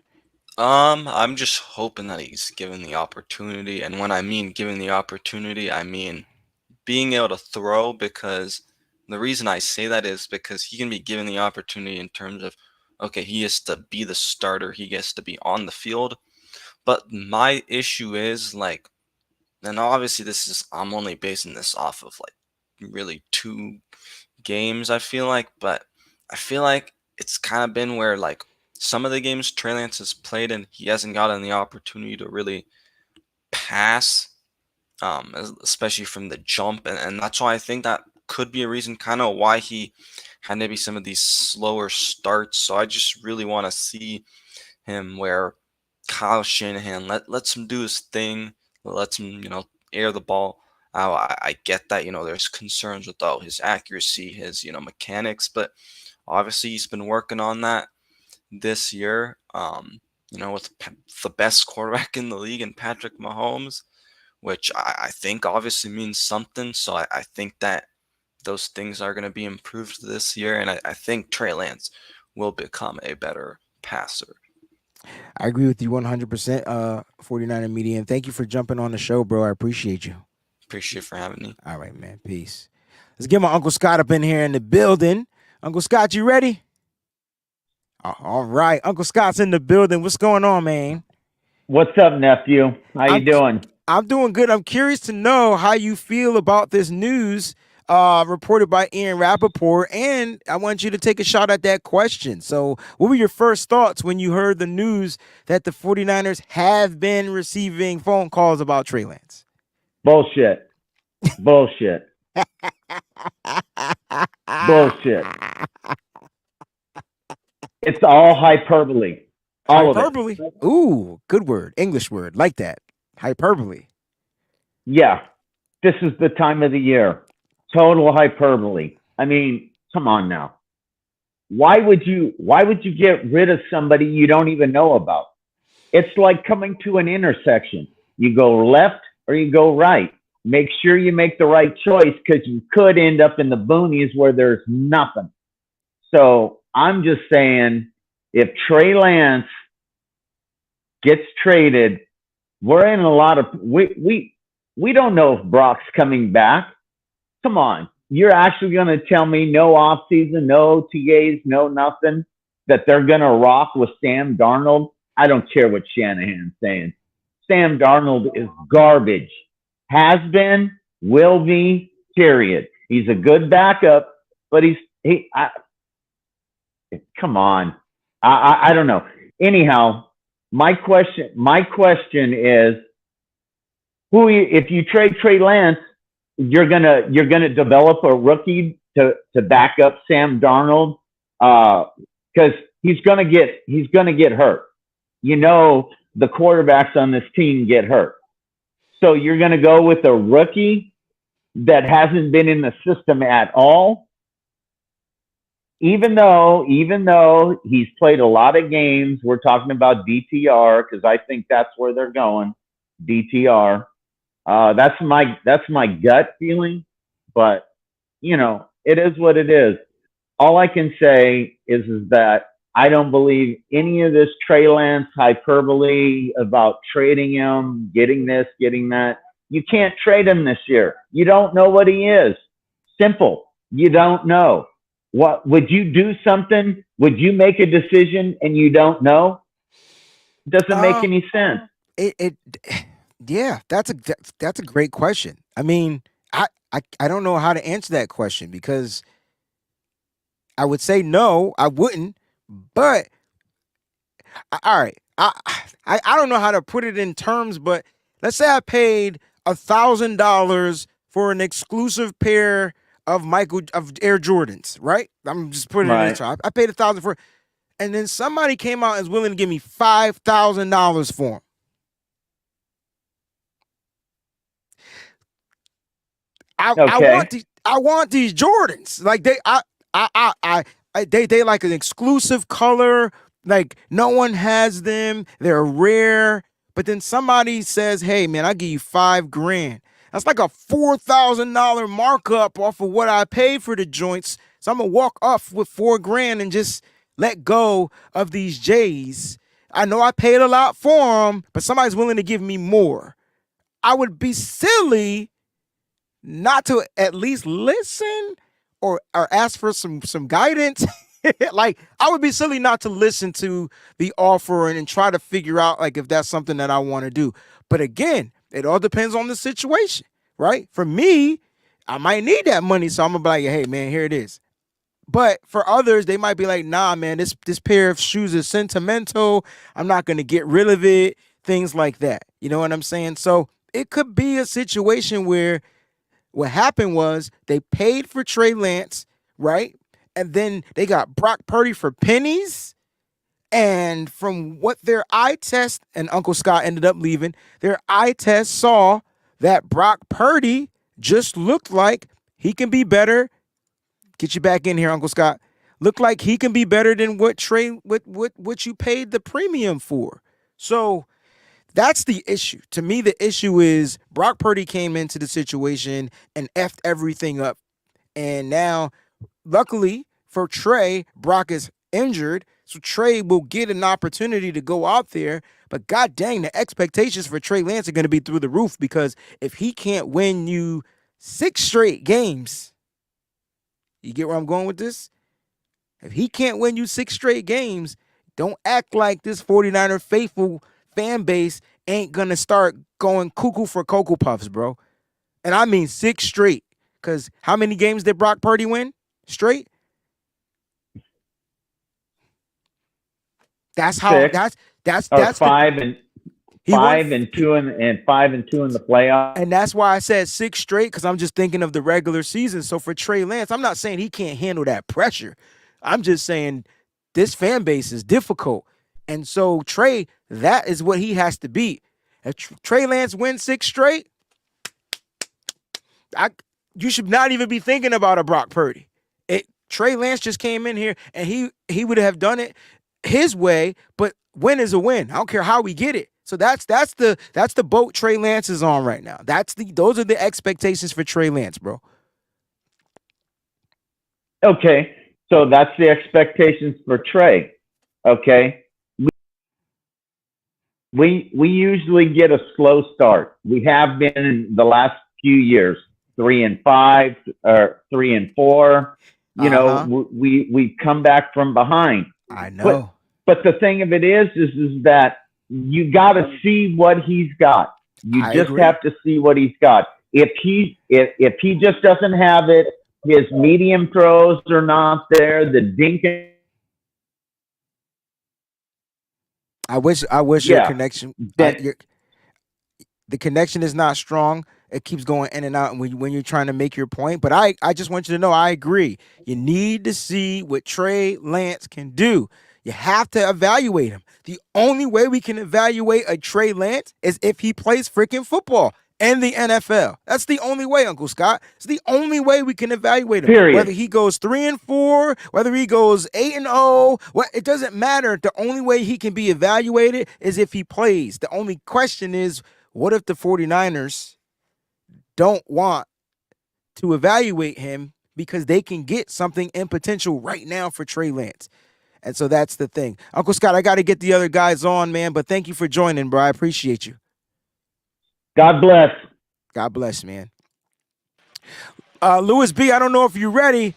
I'm just hoping that he's given the opportunity, and when I mean given the opportunity, I mean being able to throw, because the reason I say that is because he can be given the opportunity in terms of, okay, he has to be the starter, he gets to be on the field. But my issue is like, and obviously I'm only basing this off of like really 2 games, I feel like, but I feel like it's kind of been where like some of the games Trey Lance has played and he hasn't gotten the opportunity to really pass, especially from the jump, and that's why I think that could be a reason kind of why he had maybe some of these slower starts. So I just really want to see him where Kyle Shanahan lets him do his thing, lets him air the ball out. I get that there's concerns with his accuracy, his mechanics, but obviously he's been working on that this year. With the best quarterback in the league in Patrick Mahomes, which I think obviously means something. So I think that those things are going to be improved this year, and I think Trey Lance will become a better passer. I agree with you 100%, 49er Media, and thank you for jumping on the show, bro. I appreciate you. Appreciate for having me. All right, man. Peace. Let's get my Uncle Scott up in here in the building. Uncle Scott, you ready? All right. Uncle Scott's in the building. What's going on, man? What's up, nephew? How you doing? I'm doing good. I'm curious to know how you feel about this news reported by Ian Rappaport, and I want you to take a shot at that question. So what were your first thoughts when you heard the news that the 49ers have been receiving phone calls about Trey Lance? Bullshit. Bullshit. Bullshit. It's all hyperbole. All hyperbole. Of it. Ooh, good word. English word. Like that. Hyperbole. Yeah. This is the time of the year. Total hyperbole. I mean, come on now. Why would you get rid of somebody you don't even know about? It's like coming to an intersection. You go left or you go right. Make sure you make the right choice, because you could end up in the boonies where there's nothing. So I'm just saying, if Trey Lance gets traded, we're in a lot of we don't know if Brock's coming back. Come on, you're actually going to tell me no offseason, no TAs, no nothing, that they're going to rock with Sam Darnold? I don't care what Shanahan's saying. Sam Darnold is garbage. Has been, will be, period. He's a good backup, but come on. I don't know. Anyhow, my question is, if you trade Trey Lance, you're gonna develop a rookie to back up Sam Darnold because he's gonna get hurt. You know, the quarterbacks on this team get hurt. So you're gonna go with a rookie that hasn't been in the system at all. Even though he's played a lot of games, we're talking about DTR because I think that's where they're going. DTR. That's my gut feeling, but you know, it is what it is. All I can say is that I don't believe any of this Trey Lance hyperbole about trading him, getting this, getting that. You can't trade him this year. You don't know what he is. Simple. You don't know. What would you do something? Would you make a decision and you don't know? Doesn't make any sense. Yeah, that's a great question. I mean, I don't know how to answer that question because I would say no, I wouldn't. But all right, I don't know how to put it in terms, but let's say I paid $1,000 for an exclusive pair of Air Jordans, right? I'm just putting it in terms. I paid $1,000 for it, and then somebody came out and is willing to give me $5,000 for them. I want these Jordans. Like they like an exclusive color. Like no one has them. They're rare. But then somebody says, "Hey man, I'll give you $5,000." That's like a $4,000 markup off of what I paid for the joints. So I'm gonna walk off with $4,000 and just let go of these J's. I know I paid a lot for them, but somebody's willing to give me more. I would be silly not to at least listen or ask for some guidance. Like I would be silly not to listen to the offer and try to figure out like if that's something that I want to do. But again, it all depends on the situation, right? For me, I might need that money, so I'm gonna be like, hey man, here it is. But for others, they might be like, nah, man, this pair of shoes is sentimental. I'm not gonna get rid of it. Things like that. You know what I'm saying? So it could be a situation where what happened was they paid for Trey Lance, right? And then they got Brock Purdy for pennies. And from what their eye test, and Uncle Scott ended up leaving, their eye test saw that Brock Purdy just looked like he can be better. Get you back in here, Uncle Scott. Looked like he can be better than what you paid the premium for. So that's the issue. To me, the issue is Brock Purdy came into the situation and effed everything up. And now, luckily for Trey, Brock is injured. So Trey will get an opportunity to go out there. But god dang, the expectations for Trey Lance are going to be through the roof because if he can't win you 6 straight games, you get where I'm going with this? If he can't win you 6 straight games, don't act like this 49er faithful fan base ain't going to start going cuckoo for Cocoa Puffs, bro. And I mean 6 straight. Because how many games did Brock Purdy win straight? That's how 6, that's 5 and 2 in the playoffs. And that's why I said 6 straight, because I'm just thinking of the regular season. So for Trey Lance, I'm not saying he can't handle that pressure. I'm just saying this fan base is difficult. And so Trey, that is what he has to beat. If Trey Lance wins 6 straight, you should not even be thinking about a Brock Purdy. Trey Lance just came in here and he would have done it his way, but win is a win. I don't care how we get it. So that's the boat Trey Lance is on right now. Those are the expectations for Trey Lance, bro. Okay, so that's the expectations for Trey. Okay, we usually get a slow start. We have been in the last few years, 3-5 or 3-4. You know, we come back from behind. I know. But the thing of it is that you got to see what he's got. You just have to see what he's got. If he just doesn't have it, his medium throws are not there. The dink. I wish your connection. The connection is not strong. It keeps going in and out when you're trying to make your point. But I just want you to know I agree. You need to see what Trey Lance can do. You have to evaluate him. The only way we can evaluate a Trey Lance is if he plays freaking football in the NFL. That's the only way, Uncle Scott. It's the only way we can evaluate him. Period. Whether he goes 3-4, whether he goes 8-0, it doesn't matter. The only way he can be evaluated is if he plays. The only question is, what if the 49ers don't want to evaluate him because they can get something in potential right now for Trey Lance? And so that's the thing. Uncle Scott, I got to get the other guys on, man, but thank you for joining, bro. I appreciate you. God bless. God bless, man. Louis B., I don't know if you're ready.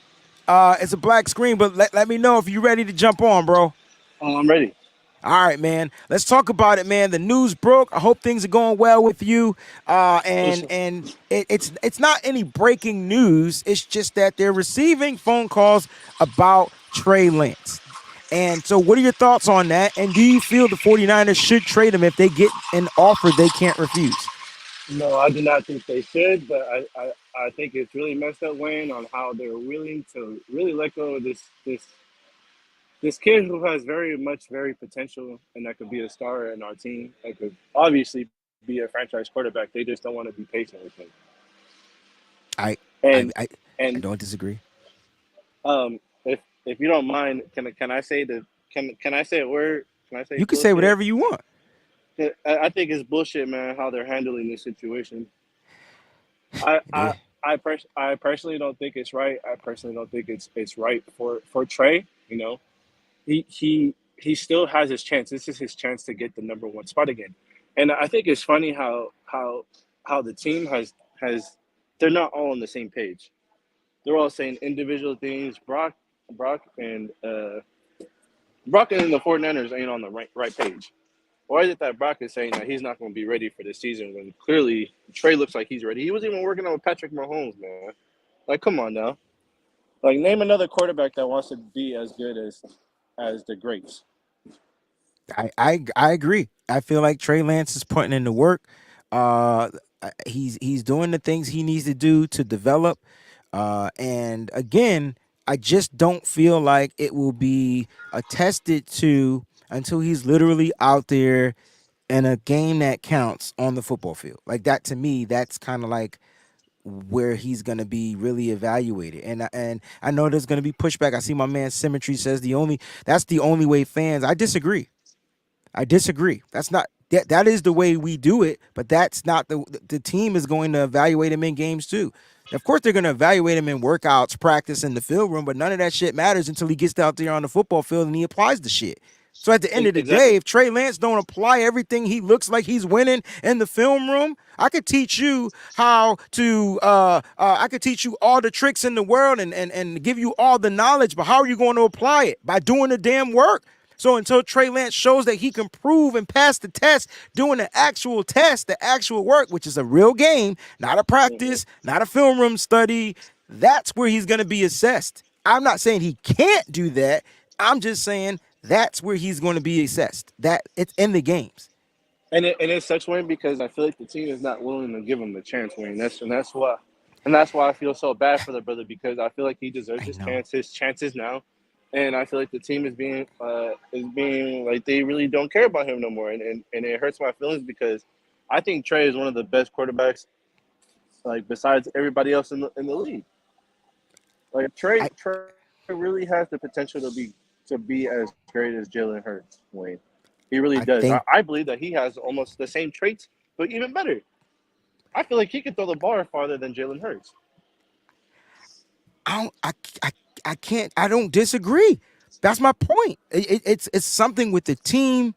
It's a black screen, but let me know if you're ready to jump on, bro. Oh, I'm ready. All right, man. Let's talk about it, man. The news broke. I hope things are going well with you. And it's not any breaking news. It's just that they're receiving phone calls about Trey Lance. And so what are your thoughts on that? And do you feel the 49ers should trade him if they get an offer they can't refuse? No, I do not think they should, but I think it's really messed up, Wayne, on how they're willing to really let go of this kid who has very potential, and that could be a star in our team. That could obviously be a franchise quarterback. They just don't want to be patient with him. I don't disagree. If you don't mind, can I say a word? Can I say you can say whatever you want. I think it's bullshit, man, how they're handling this situation. I personally don't think it's right. I personally don't think it's right for Trey. You know, he still has his chance. This is his chance to get the number one spot again. And I think it's funny how the team has they're not all on the same page. They're all saying individual things. Brock and the 49ers ain't on the right page. Why is it that Brock is saying that he's not going to be ready for the season when clearly Trey looks like he's ready? He was even working on with Patrick Mahomes, man. Like, come on now. Like, name another quarterback that wants to be as good as the greats. I agree. I feel like Trey Lance is putting in the work. He's doing the things he needs to do to develop. And again, I just don't feel like it will be attested to until he's literally out there in a game that counts on the football field. Like that, to me, that's kind of like where he's going to be really evaluated. And I know there's going to be pushback. I see my man Symmetry says that's the only way fans. I disagree. That's not that is the way we do it, but that's not the team is going to evaluate him in games too. Of course, they're going to evaluate him in workouts, practice, in the field room, but none of that shit matters until he gets out there on the football field and he applies the shit. So at the end of the day, if Trey Lance don't apply everything he looks like he's winning in the film room, I could teach you how to I could teach you all the tricks in the world and give you all the knowledge, but how are you going to apply it? By doing the damn work. So until Trey Lance shows that he can prove and pass the test, doing the actual test, the actual work, which is a real game, not a practice, not a film room study, that's where he's going to be assessed. I'm not saying he can't do that. I'm just saying that's where he's going to be assessed. That it's in the games. And it's such, Wayne, because I feel like the team is not willing to give him the chance, Wayne. That's why I feel so bad for the brother, because I feel like he deserves his chances now. And I feel like the team is being like they really don't care about him no more, and it hurts my feelings because I think Trey is one of the best quarterbacks, like besides everybody else in the league. Like Trey really has the potential to be as great as Jalen Hurts, Wayne. He really does. I believe that he has almost the same traits, but even better. I feel like he can throw the ball farther than Jalen Hurts. I don't disagree. That's my point. It's something with the team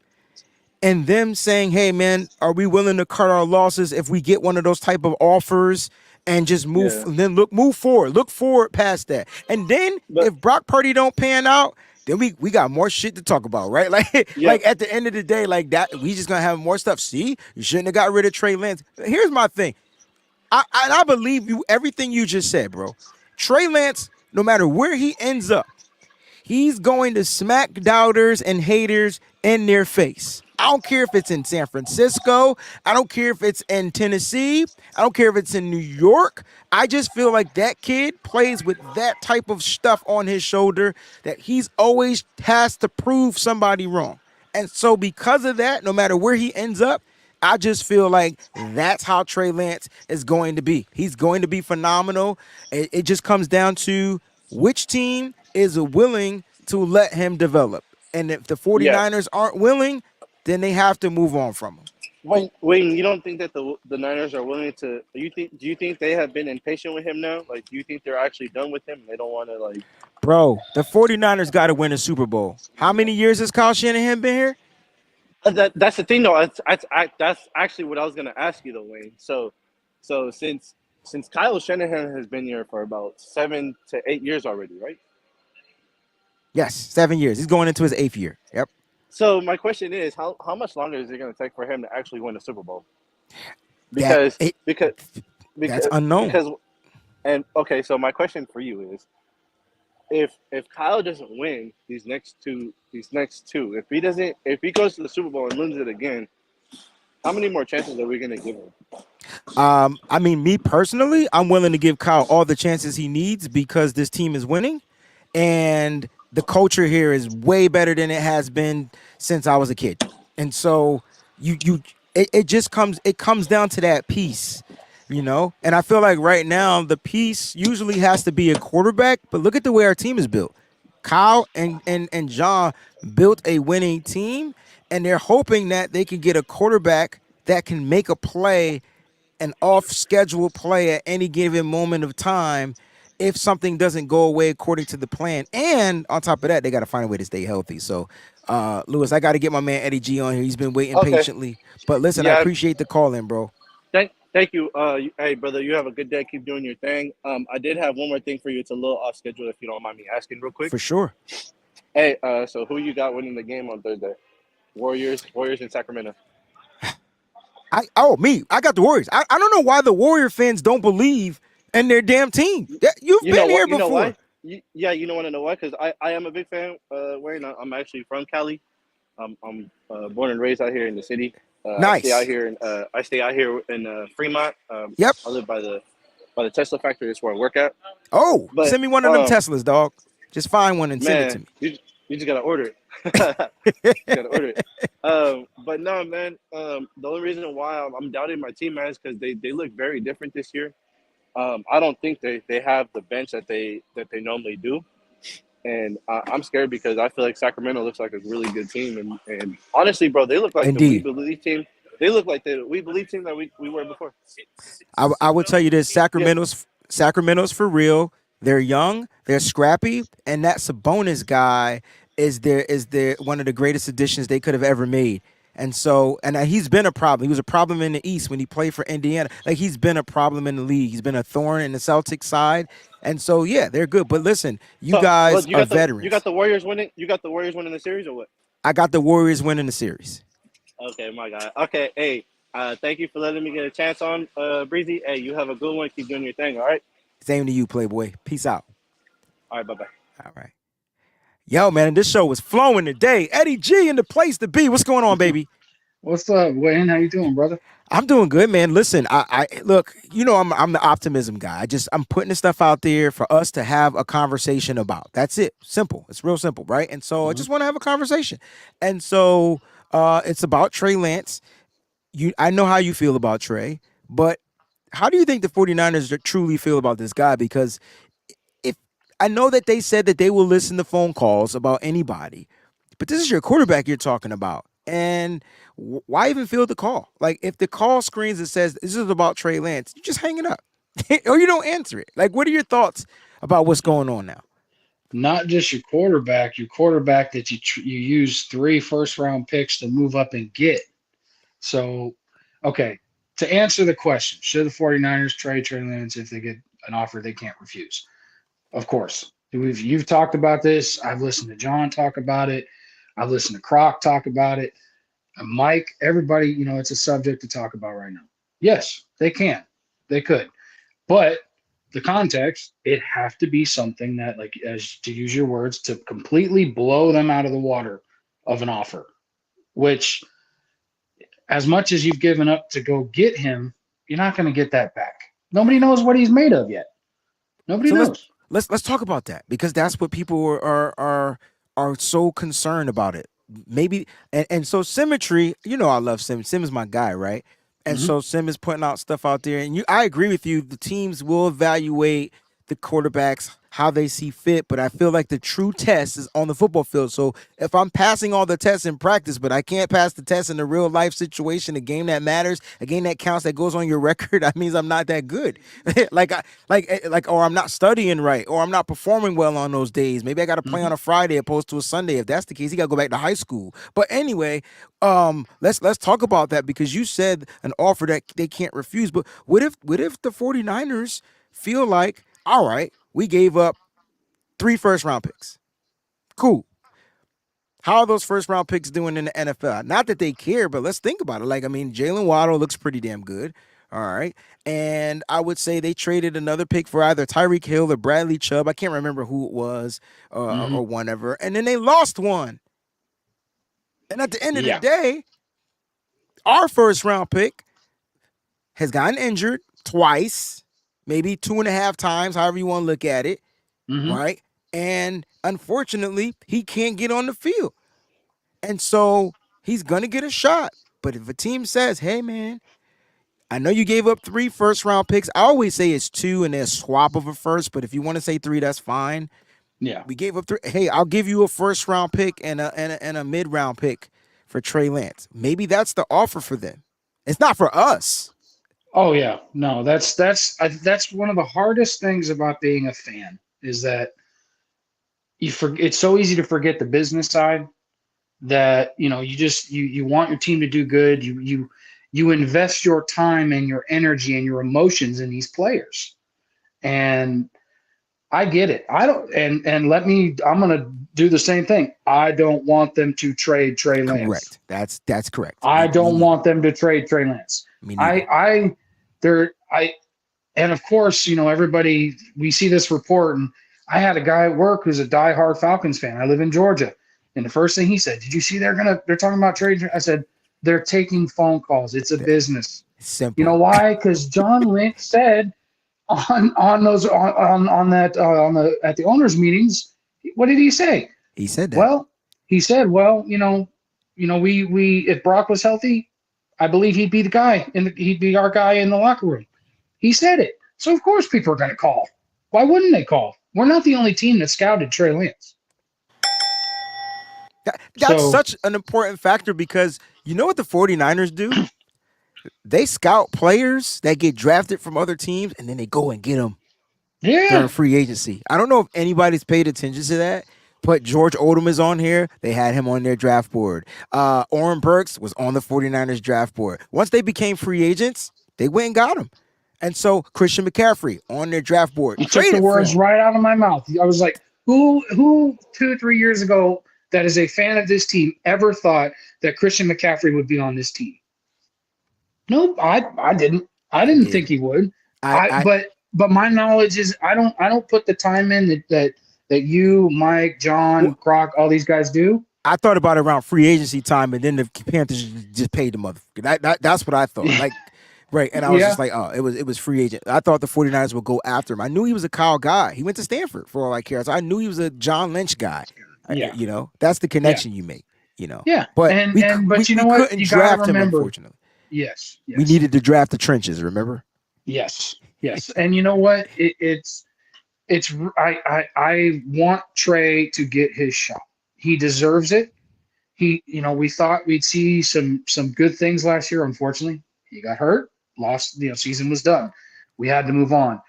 and them saying, hey, man, are we willing to cut our losses if we get one of those type of offers and just move, and then move forward, look forward past that. And then if Brock Purdy don't pan out, then we got more shit to talk about, right? Like at the end of the day, like that, we just gonna have more stuff. See, you shouldn't have got rid of Trey Lance. Here's my thing. I believe you everything you just said, bro. Trey Lance, no matter where he ends up, He's going to smack doubters and haters in their face. I don't care if it's in San Francisco. I don't care if it's in Tennessee. I don't care if it's in New York. I just feel like that kid plays with that type of stuff on his shoulder that he's always has to prove somebody wrong. And so because of that, no matter where he ends up, I just feel like that's how Trey Lance is going to be. He's going to be phenomenal. It just comes down to which team is willing to let him develop. And if the 49ers aren't willing, then they have to move on from him. Wayne, you don't think that the Niners are willing to? Do you think they have been impatient with him now? Like, do you think they're actually done with him? They don't want to like. Bro, the 49ers got to win a Super Bowl. How many years has Kyle Shanahan been here? That's the thing, though. That's actually what I was gonna ask you, though, Wayne. So since Kyle Shanahan has been here for about 7 to 8 years already, right? Yes, 7 years. He's going into his 8th year. Yep. So my question is, how much longer is it going to take for him to actually win a Super Bowl? Because that's unknown. Okay, so my question for you is, if Kyle doesn't win these next two, if he goes to the Super Bowl and loses it again, how many more chances are we going to give him? I mean, me personally, I'm willing to give Kyle all the chances he needs because this team is winning, and the culture here is way better than it has been since I was a kid. And so it comes down to that piece, you know? And I feel like right now the piece usually has to be a quarterback, but look at the way our team is built. Kyle and John built a winning team, and they're hoping that they can get a quarterback that can make a play, an off-schedule play at any given moment of time if something doesn't go away according to the plan. And on top of that, they got to find a way to stay healthy. So, Lewis, I got to get my man Eddie G on here. He's been waiting patiently. But listen, I appreciate the call in, bro. Thank you. Hey, brother, you have a good day. Keep doing your thing. I did have one more thing for you. It's a little off schedule, if you don't mind me asking real quick. For sure. Hey, so who you got winning the game on Thursday? Warriors in Sacramento. Me. I got the Warriors. I don't know why the Warrior fans don't believe in their damn team. You've been here before. You know why? You don't want to know why? Because I am a big fan. Wayne, I'm actually from Cali. I'm born and raised out here in the city. Nice. I stay out here in Fremont. Yep. I live by the Tesla factory. That's where I work at. Oh, send me one of them Teslas, dog. Just find one and send it to me. You just gotta order it. But no, man. The only reason why I'm doubting my team, man, is because they look very different this year. I don't think they have the bench that they normally do, and I'm scared because I feel like Sacramento looks like a really good team, and honestly, bro, they look like the We Believe team. They look like the We Believe team that we were before. I will tell you this: Sacramento's for real. They're young, they're scrappy, and that Sabonis guy is their one of the greatest additions they could have ever made. And so, and he's been a problem. He was a problem in the East when he played for Indiana. Like, he's been a problem in the league. He's been a thorn in the Celtics side. And so, yeah, they're good. But listen, you guys are veterans. You got the Warriors winning? You got the Warriors winning the series or what? I got the Warriors winning the series. Okay, my guy. Okay, hey, thank you for letting me get a chance on, Breezy. Hey, you have a good one. Keep doing your thing, all right? Same to you, Playboy. Peace out. All right, bye-bye. All right. Yo, man, this show was flowing today. Eddie G in the place to be. What's going on, baby? What's up, Wayne? How you doing, brother? I'm doing good, man. Listen, I look, you know, I'm the optimism guy. I'm putting this stuff out there for us to have a conversation about. That's it. Simple. It's real simple, right? And so I just want to have a conversation. And so it's about Trey Lance. I know how you feel about Trey, but how do you think the 49ers truly feel about this guy? Because I know that they said that they will listen to phone calls about anybody, but this is your quarterback you're talking about. And why even field the call? Like, if the call screens and says this is about Trey Lance, you just hang it up or you don't answer it. Like, what are your thoughts about what's going on now? Not just your quarterback that you use 3 first-round picks to move up and get. So, okay, to answer the question, should the 49ers trade Trey Lance if they get an offer they can't refuse? Of course. You've talked about this. I've listened to John talk about it. I've listened to Croc talk about it. Mike, everybody, you know, it's a subject to talk about right now. Yes, they can. They could. But the context, it have to be something that, like, as to use your words, to completely blow them out of the water of an offer, which as much as you've given up to go get him, you're not going to get that back. Nobody knows what he's made of yet. Nobody knows. Let's talk about that, because that's what people are so concerned about it. Maybe and so Symmetry, I love Sim. Sim is my guy, right? And so Sim is putting out stuff out there, and I agree with you. The teams will evaluate the quarterbacks how they see fit, but I feel like the true test is on the football field. So if I'm passing all the tests in practice, but I can't pass the test in a real life situation, a game that matters, a game that counts, that goes on your record, that means I'm not that good. Or I'm not studying right, or I'm not performing well on those days. Maybe I got to play on a Friday opposed to a Sunday. If that's the case, you got to go back to high school. But anyway, let's talk about that, because you said an offer that they can't refuse. But what if the 49ers feel like, all right, we gave up 3 first-round picks. Cool. How are those first-round picks doing in the NFL? Not that they care, but let's think about it. Jalen Waddle looks pretty damn good. All right. And I would say they traded another pick for either Tyreek Hill or Bradley Chubb. I can't remember who it was or whatever. And then they lost one. And at the end of the day, our first-round pick has gotten injured twice. Maybe 2.5 times, however you want to look at it, right? And unfortunately, he can't get on the field. And so he's going to get a shot. But if a team says, hey, man, I know you gave up 3 first-round picks. I always say it's 2 and then swap of a first, but if you want to say 3, that's fine. Yeah. We gave up 3. Hey, I'll give you a first-round pick and a mid-round pick for Trey Lance. Maybe that's the offer for them. It's not for us. Oh yeah, no, that's one of the hardest things about being a fan, is that it's so easy to forget the business side, that you want your team to do good. You invest your time and your energy and your emotions in these players, and I get it. I don't, and I'm gonna do the same thing. I don't want them to trade Trey Lance. Correct. That's correct. I don't want them to trade Trey Lance. And of course, everybody, we see this report, and I had a guy at work who's a diehard Falcons fan. I live in Georgia. And the first thing he said, did you see they're talking about trade? I said, they're taking phone calls. It's a business. Simple. You know why? Because John Lynch said at the owners' meetings, what did he say? He said that. Well, if Brock was healthy, I believe he'd be the guy, and he'd be our guy in the locker room. He said it. So, of course, people are going to call. Why wouldn't they call? We're not the only team that scouted Trey Lance. That's such an important factor, because you know what the 49ers do? They scout players that get drafted from other teams, and then they go and get them during free agency. I don't know if anybody's paid attention to that. But George Odom is on here. They had him on their draft board. Oren Burks was on the 49ers draft board. Once they became free agents, they went and got him. And so Christian McCaffrey on their draft board. You took the words right out of my mouth. I was like, who 2-3 years ago that is a fan of this team ever thought that Christian McCaffrey would be on this team? No, I didn't. I didn't think he would. But my knowledge is I don't put the time in that you, Mike, John, Croc, all these guys do. I thought about it around free agency time, and then the Panthers just paid the motherfucker. That's what I thought. Right. And I was just like, oh, it was free agent. I thought the 49ers would go after him. I knew he was a Kyle guy. He went to Stanford for all I care. So I knew he was a John Lynch guy. That's the connection you make. Yeah. But but you know what? Couldn't draft him, unfortunately. Yes. We needed to draft the trenches, remember? Yes. And you know what? I want Trey to get his shot. He deserves it. We thought we'd see some good things last year. Unfortunately, he got hurt, lost, season was done. We had to move on.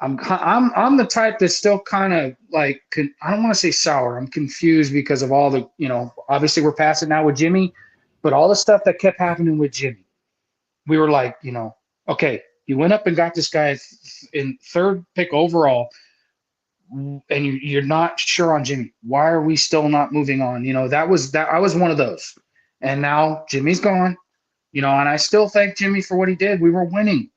I'm the type that's still kind of like, I don't want to say sour. I'm confused because of all the, obviously we're past it now with Jimmy, but all the stuff that kept happening with Jimmy, we were like, okay, you went up and got this guy in 3rd pick overall, and you're not sure on Jimmy. Why are we still not moving on? That was I was one of those. And now Jimmy's gone, and I still thank Jimmy for what he did. We were winning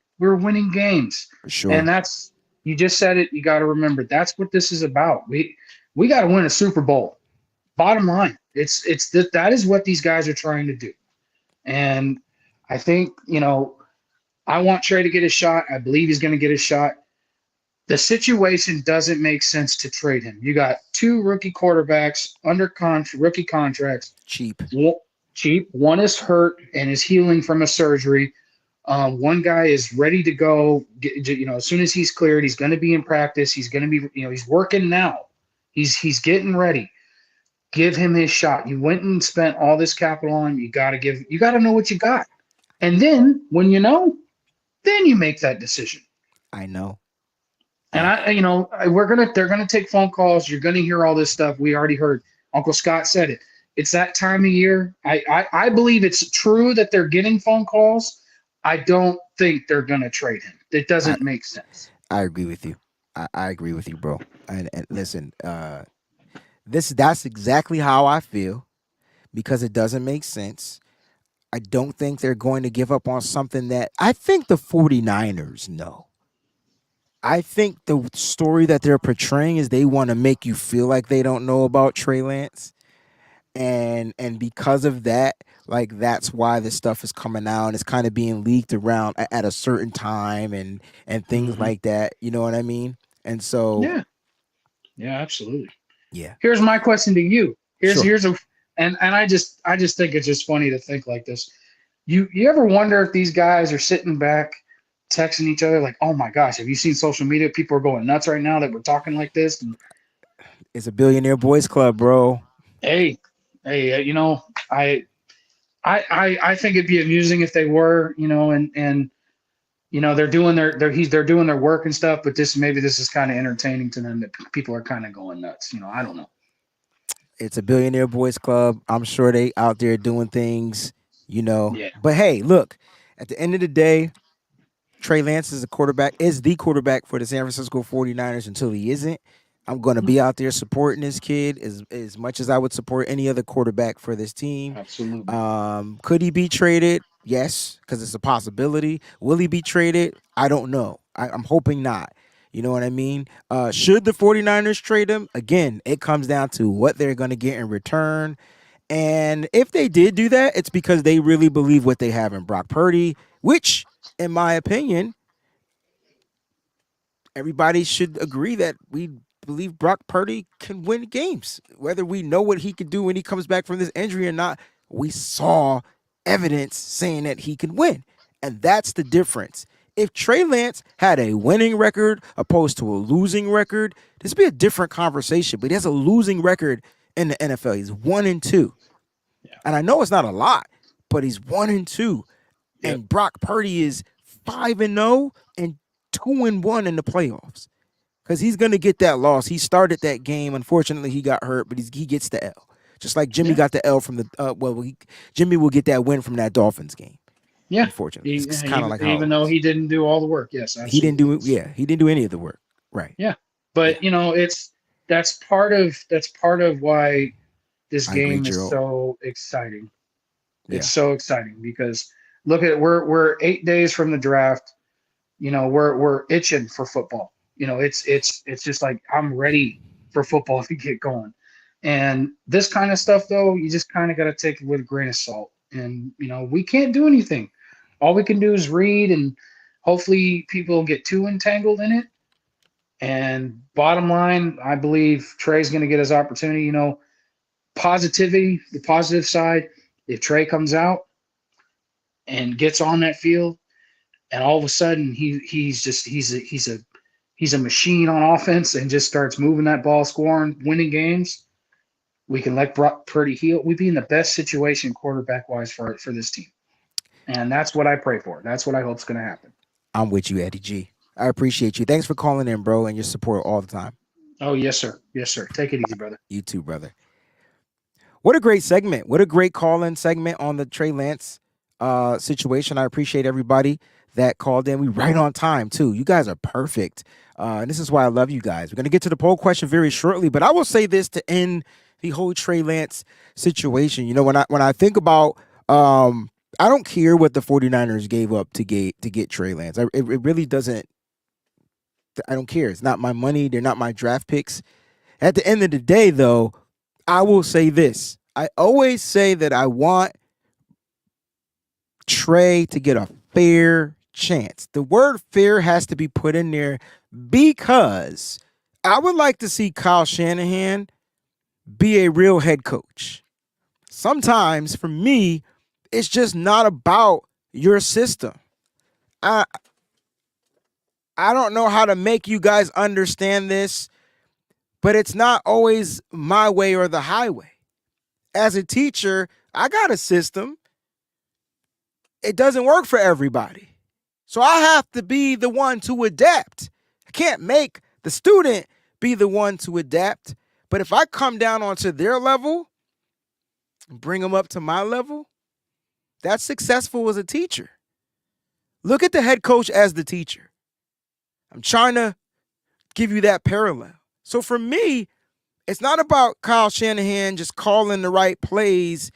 games. For sure. And that's You just said it. You got to remember that's what this is about. We got to win a Super Bowl. Bottom line, that is what these guys are trying to do. And I think, I want Trey to get a shot. I believe he's going to get a shot. The situation doesn't make sense to trade him. You got 2 rookie quarterbacks under rookie contracts. Cheap. Cheap. One is hurt and is healing from a surgery. One guy is ready to go. As soon as he's cleared, he's going to be in practice. He's going to be, he's working now. He's getting ready. Give him his shot. You went and spent all this capital on him. You got to know what you got. And then when then you make that decision. I know. And they're going to take phone calls. You're going to hear all this stuff. We already heard Uncle Scott said it. It's that time of year. I believe it's true that they're getting phone calls. I don't think they're going to trade him. It doesn't make sense. I agree with you. I agree with you, bro. And listen, that's exactly how I feel, because it doesn't make sense. I don't think they're going to give up on something that I think the 49ers know. I think the story that they're portraying is they want to make you feel like they don't know about Trey Lance. And because of that, like, that's why this stuff is coming out and it's kind of being leaked around at a certain time and things like that. You know what I mean? And so Yeah, absolutely. Yeah. Here's my question to you. Sure. I just think it's just funny to think like this. You ever wonder if these guys are sitting back texting each other like, oh my gosh, have you seen social media? People are going nuts right now that we're talking like this. And it's a billionaire boys club, bro. Hey, I think it'd be amusing if they were, and they're doing they're doing their work and stuff, but this is kind of entertaining to them that people are kind of going nuts. I don't know. It's a billionaire boys club. I'm sure they out there doing things, Yeah. But hey, look, at the end of the day, Trey Lance is the quarterback for the San Francisco 49ers until he isn't. I'm going to be out there supporting this kid as much as I would support any other quarterback for this team. Absolutely. Could he be traded? Yes, because it's a possibility. Will he be traded? I don't know. I'm hoping not. You know what I mean? Should the 49ers trade him? Again, it comes down to what they're going to get in return. And if they did do that, it's because they really believe what they have in Brock Purdy, which, in my opinion, everybody should agree that we believe Brock Purdy can win games. Whether we know what he can do when he comes back from this injury or not, we saw evidence saying that he can win. And that's the difference. If Trey Lance had a winning record opposed to a losing record, this would be a different conversation. But he has a losing record in the NFL. He's 1-2. Yeah. And I know it's not a lot, but he's 1-2. Yep. And Brock Purdy is 5-0 and 2-1 in the playoffs. Because he's going to get that loss. He started that game. Unfortunately, he got hurt, but he gets the L. Just like Jimmy got the L from the Jimmy will get that win from that Dolphins game. Yeah, unfortunately, it's kind of like even though he didn't do all the work. Yes, absolutely. He didn't do it. Yeah, he didn't do any of the work. Right. Yeah, but that's part of why this game is so exciting. It's so exciting because look at we're 8 days from the draft. We're itching for football. It's just like I'm ready for football to get going. And this kind of stuff, though, you just kind of got to take it with a grain of salt. And, we can't do anything. All we can do is read, and hopefully people get too entangled in it. And bottom line, I believe Trey's going to get his opportunity. Positivity, the positive side, if Trey comes out and gets on that field, and all of a sudden he's a machine on offense and just starts moving that ball, scoring, winning games, we can let Brock Purdy heal. We'd be in the best situation quarterback-wise for this team. And that's what I pray for. That's what I hope is going to happen. I'm with you, Eddie G. I appreciate you. Thanks for calling in, bro, and your support all the time. Oh, yes, sir. Yes, sir. Take it easy, brother. You too, brother. What a great segment. What a great call-in segment on the Trey Lance situation. I appreciate everybody that called in. We right on time, too. You guys are perfect. And this is why I love you guys. We're going to get to the poll question very shortly, but I will say this to end the whole Trey Lance situation. When I think about I don't care what the 49ers gave up to get Trey Lance. It really doesn't I don't care. It's not my money. They're not my draft picks. At the end of the day, though, I will say this. I always say that I want Trey to get a fair chance. The word fair has to be put in there because I would like to see Kyle Shanahan be a real head coach. Sometimes, for me, it's just not about your system. I don't know how to make you guys understand this, but it's not always my way or the highway. As a teacher, I got a system. It doesn't work for everybody. So I have to be the one to adapt. I can't make the student be the one to adapt. But if I come down onto their level and bring them up to my level, that's successful as a teacher. Look at the head coach as the teacher. I'm trying to give you that parallel. So for me, it's not about Kyle Shanahan just calling the right plays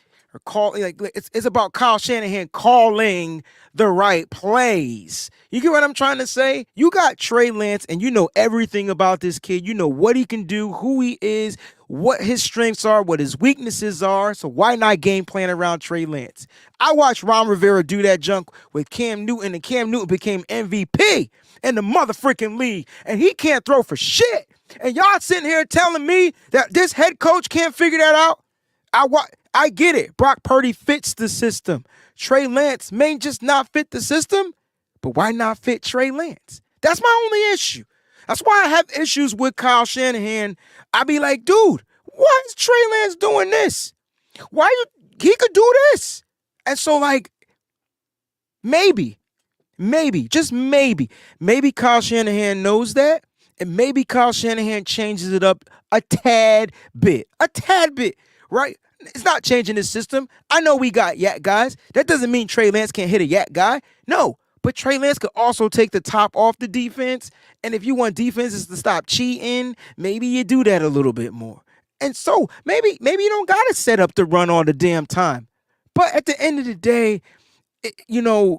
or it's about Kyle Shanahan calling the right plays. You get what I'm trying to say? You got Trey Lance and you know everything about this kid. You know what he can do, who he is, what his strengths are, what his weaknesses are. So why not game plan around Trey Lance? I watched Ron Rivera do that junk with Cam Newton, and Cam Newton became MVP in the motherfucking league, and he can't throw for shit. And y'all sitting here telling me that this head coach can't figure that out? I get it. Brock Purdy fits the system. Trey Lance may just not fit the system, but why not fit Trey Lance? That's my only issue. That's why I have issues with Kyle Shanahan. I be like, dude, why is Trey Lance doing this? He could do this? And so, like, maybe, just maybe Kyle Shanahan knows that, and maybe Kyle Shanahan changes it up a tad bit, right? It's not changing his system. I know we got yak guys. That doesn't mean Trey Lance can't hit a yak guy. No, but Trey Lance could also take the top off the defense. And if you want defenses to stop cheating, maybe you do that a little bit more. And so maybe you don't got to set up the run all the damn time. But at the end of the day,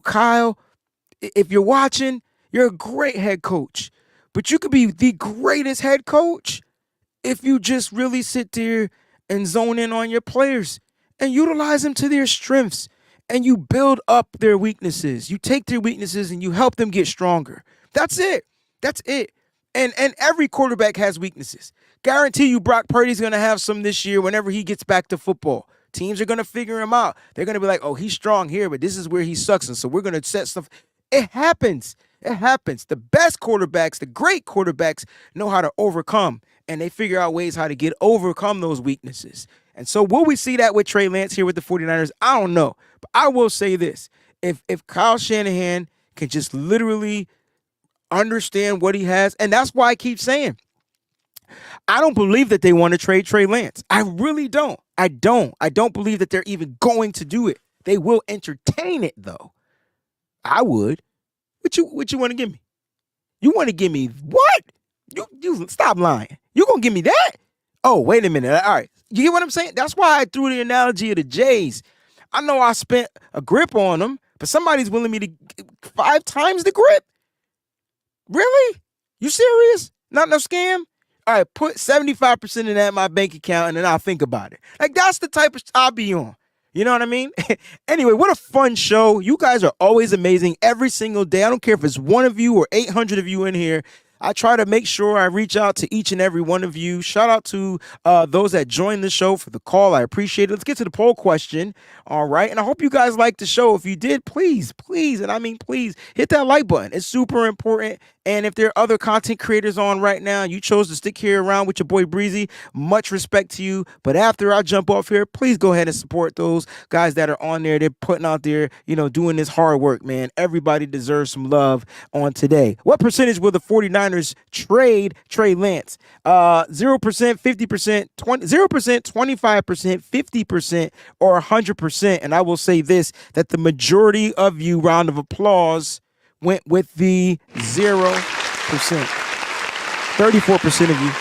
Kyle, if you're watching, you're a great head coach. But you could be the greatest head coach if you just really sit there and zone in on your players and utilize them to their strengths, and you build up their weaknesses. You take their weaknesses and you help them get stronger. That's it. And every quarterback has weaknesses. Guarantee you Brock Purdy's going to have some this year whenever he gets back to football. Teams are going to figure him out. They're going to be like, oh, he's strong here, but this is where he sucks. And so we're going to set stuff. It happens. The best quarterbacks, the great quarterbacks know how to overcome, and they figure out ways how to overcome those weaknesses. And so will we see that with Trey Lance here with the 49ers? I don't know. But I will say this. If Kyle Shanahan can just literally understand what he has, and that's why I keep saying, I don't believe that they want to trade Trey Lance. I really don't. I don't believe that they're even going to do it. They will entertain it, though. I would. What you want to give me? You want to give me what? You stop lying. You gonna give me that? Oh, wait a minute. All right. You get what I'm saying? That's why I threw the analogy of the Jays. I know I spent a grip on them, but somebody's willing me to 5 times the grip. Really? You serious? Not no scam? All right, put 75% of that in my bank account and then I'll think about it. Like, that's the type of I'll be on. You know what I mean? Anyway, what a fun show. You guys are always amazing every single day. I don't care if it's one of you or 800 of you in here. I try to make sure I reach out to each and every one of you. Shout out to those that joined the show for the call. I appreciate it. Let's get to the poll question. All right. And I hope you guys liked the show. If you did, please, and I mean please, hit that like button. It's super important. And if there are other content creators on right now, you chose to stick here around with your boy Breezy, much respect to you. But after I jump off here, please go ahead and support those guys that are on there. They're putting out there, doing this hard work, man. Everybody deserves some love on today. What percentage will the 49ers trade Trey Lance? 0%, 50%, 0%, 25%, 50%, or 100%. And I will say this, that the majority of you, round of applause, went with the 0%. 34% of you.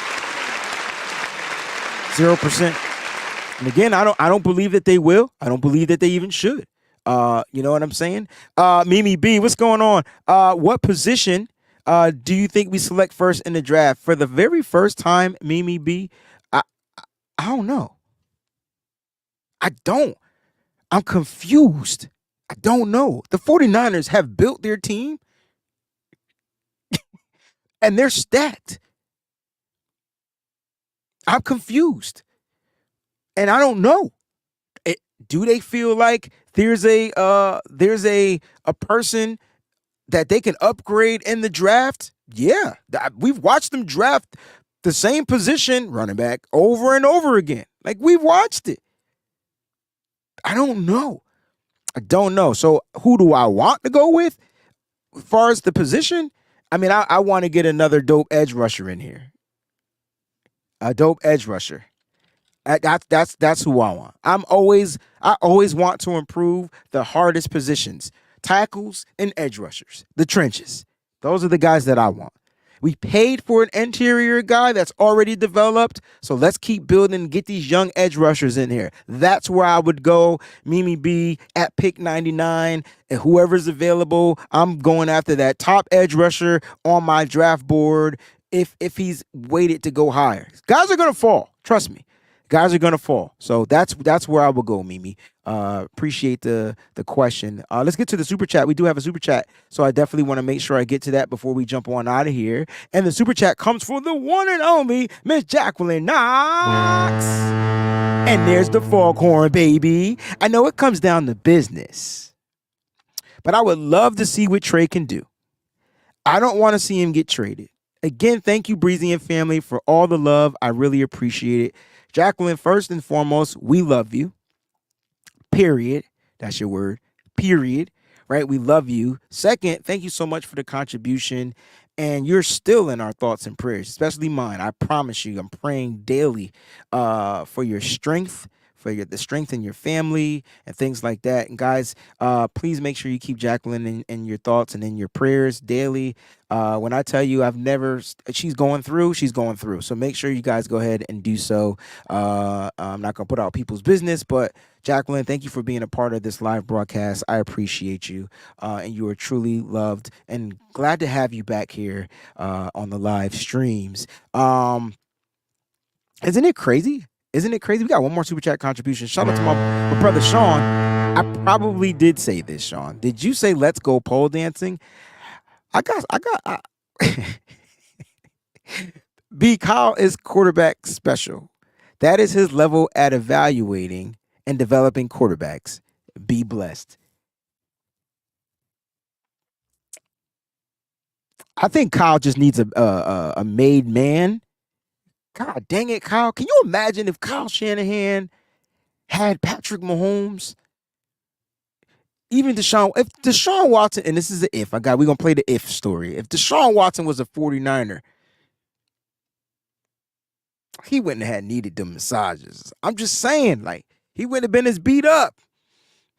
0%. And again, I don't believe that they will. I don't believe that they even should. You know what I'm saying? Mimi B, what's going on? What position Do you think we select first in the draft for the very first time, Mimi B? I don't know. I don't. I'm confused. I don't know. The 49ers have built their team and they're stacked. I'm confused. And I don't know. Do they feel like there's a person that they can upgrade in the draft? Yeah. We've watched them draft the same position, running back, over and over again. Like, we've watched it. I don't know. So who do I want to go with as far as the position? I mean, I want to get another dope edge rusher in here. A dope edge rusher. That's who I want. I always want to improve the hardest positions. Tackles and edge rushers. The trenches. Those are the guys that I want. We paid for an interior guy that's already developed, so let's keep building and get these young edge rushers in here. That's where I would go. Mimi B at pick 99, and whoever's available, I'm going after that top edge rusher on my draft board if he's waited to go higher. Guys are going to fall. Trust me. Guys are going to fall. So that's where I will go, Mimi. Appreciate the question. Let's get to the super chat. We do have a super chat, so I definitely want to make sure I get to that before we jump on out of here. And the super chat comes from the one and only Miss Jacqueline Knox. And there's the foghorn, baby. I know it comes down to business, but I would love to see what Trey can do. I don't want to see him get traded. Again, thank you, Breezy and family, for all the love. I really appreciate it. Jacqueline, first and foremost, we love you. Period. That's your word. Period. Right? We love you. Second, thank you so much for the contribution. And you're still in our thoughts and prayers, especially mine. I promise you, I'm praying daily for your strength, for the strength in your family and things like that. And guys, please make sure you keep Jacqueline in your thoughts and in your prayers daily. When I tell you she's going through. So make sure you guys go ahead and do so. I'm not going to put out people's business, but Jacqueline, thank you for being a part of this live broadcast. I appreciate you. And you are truly loved and glad to have you back here on the live streams. Isn't it crazy? We got one more super chat contribution. Shout out to my brother Sean. I probably did say this, Sean. Did you say let's go pole dancing? I got B. Kyle is quarterback special. That is his level at evaluating and developing quarterbacks. Be blessed. I think Kyle just needs a made man. God dang it, Kyle. Can you imagine if Kyle Shanahan had Patrick Mahomes? Even if Deshaun Watson, and this is the if, we're going to play the if story. If Deshaun Watson was a 49er, he wouldn't have needed them massages. I'm just saying, like, he wouldn't have been as beat up.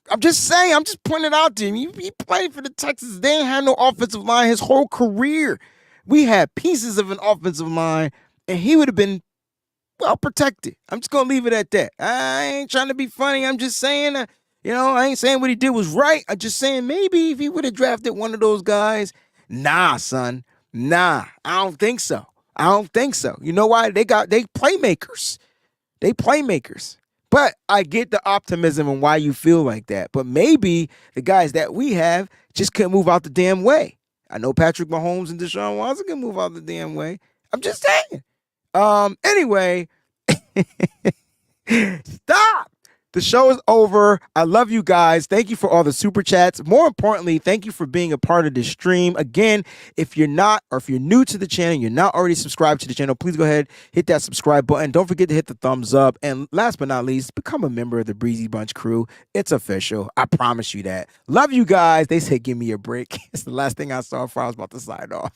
I'm just saying, I'm just pointing it out to him. He played for the Texans. They ain't had no offensive line his whole career. We had pieces of an offensive line, and he would have been well protected. I'm just going to leave it at that. I ain't trying to be funny. I'm just saying, I ain't saying what he did was right. I'm just saying maybe if he would have drafted one of those guys. Nah, son. Nah, I don't think so. You know why? They playmakers. But I get the optimism and why you feel like that. But maybe the guys that we have just couldn't move out the damn way. I know Patrick Mahomes and Deshaun Watson can move out the damn way. I'm just saying. Anyway, stop. The show is over. I love you guys. Thank you for all the super chats. More importantly, thank you for being a part of this stream. Again, if you're new to the channel, you're not already subscribed to the channel, please go ahead, hit that subscribe button. Don't forget to hit the thumbs up. And last but not least, become a member of the Breezy Bunch crew. It's official. I promise you that. Love you guys. They said, give me a break. It's the last thing I saw before I was about to sign off.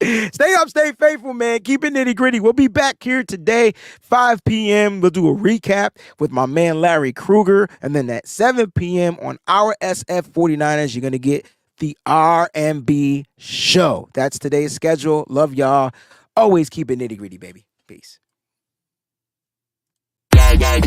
Stay up, stay faithful, man. Keep it nitty gritty. We'll be back here today, 5 p.m. We'll do a recap with my man Larry Kruger. And then at 7 p.m. on our SF 49ers, you're going to get the R&B show. That's today's schedule. Love y'all. Always keep it nitty gritty, baby. Peace. Yeah.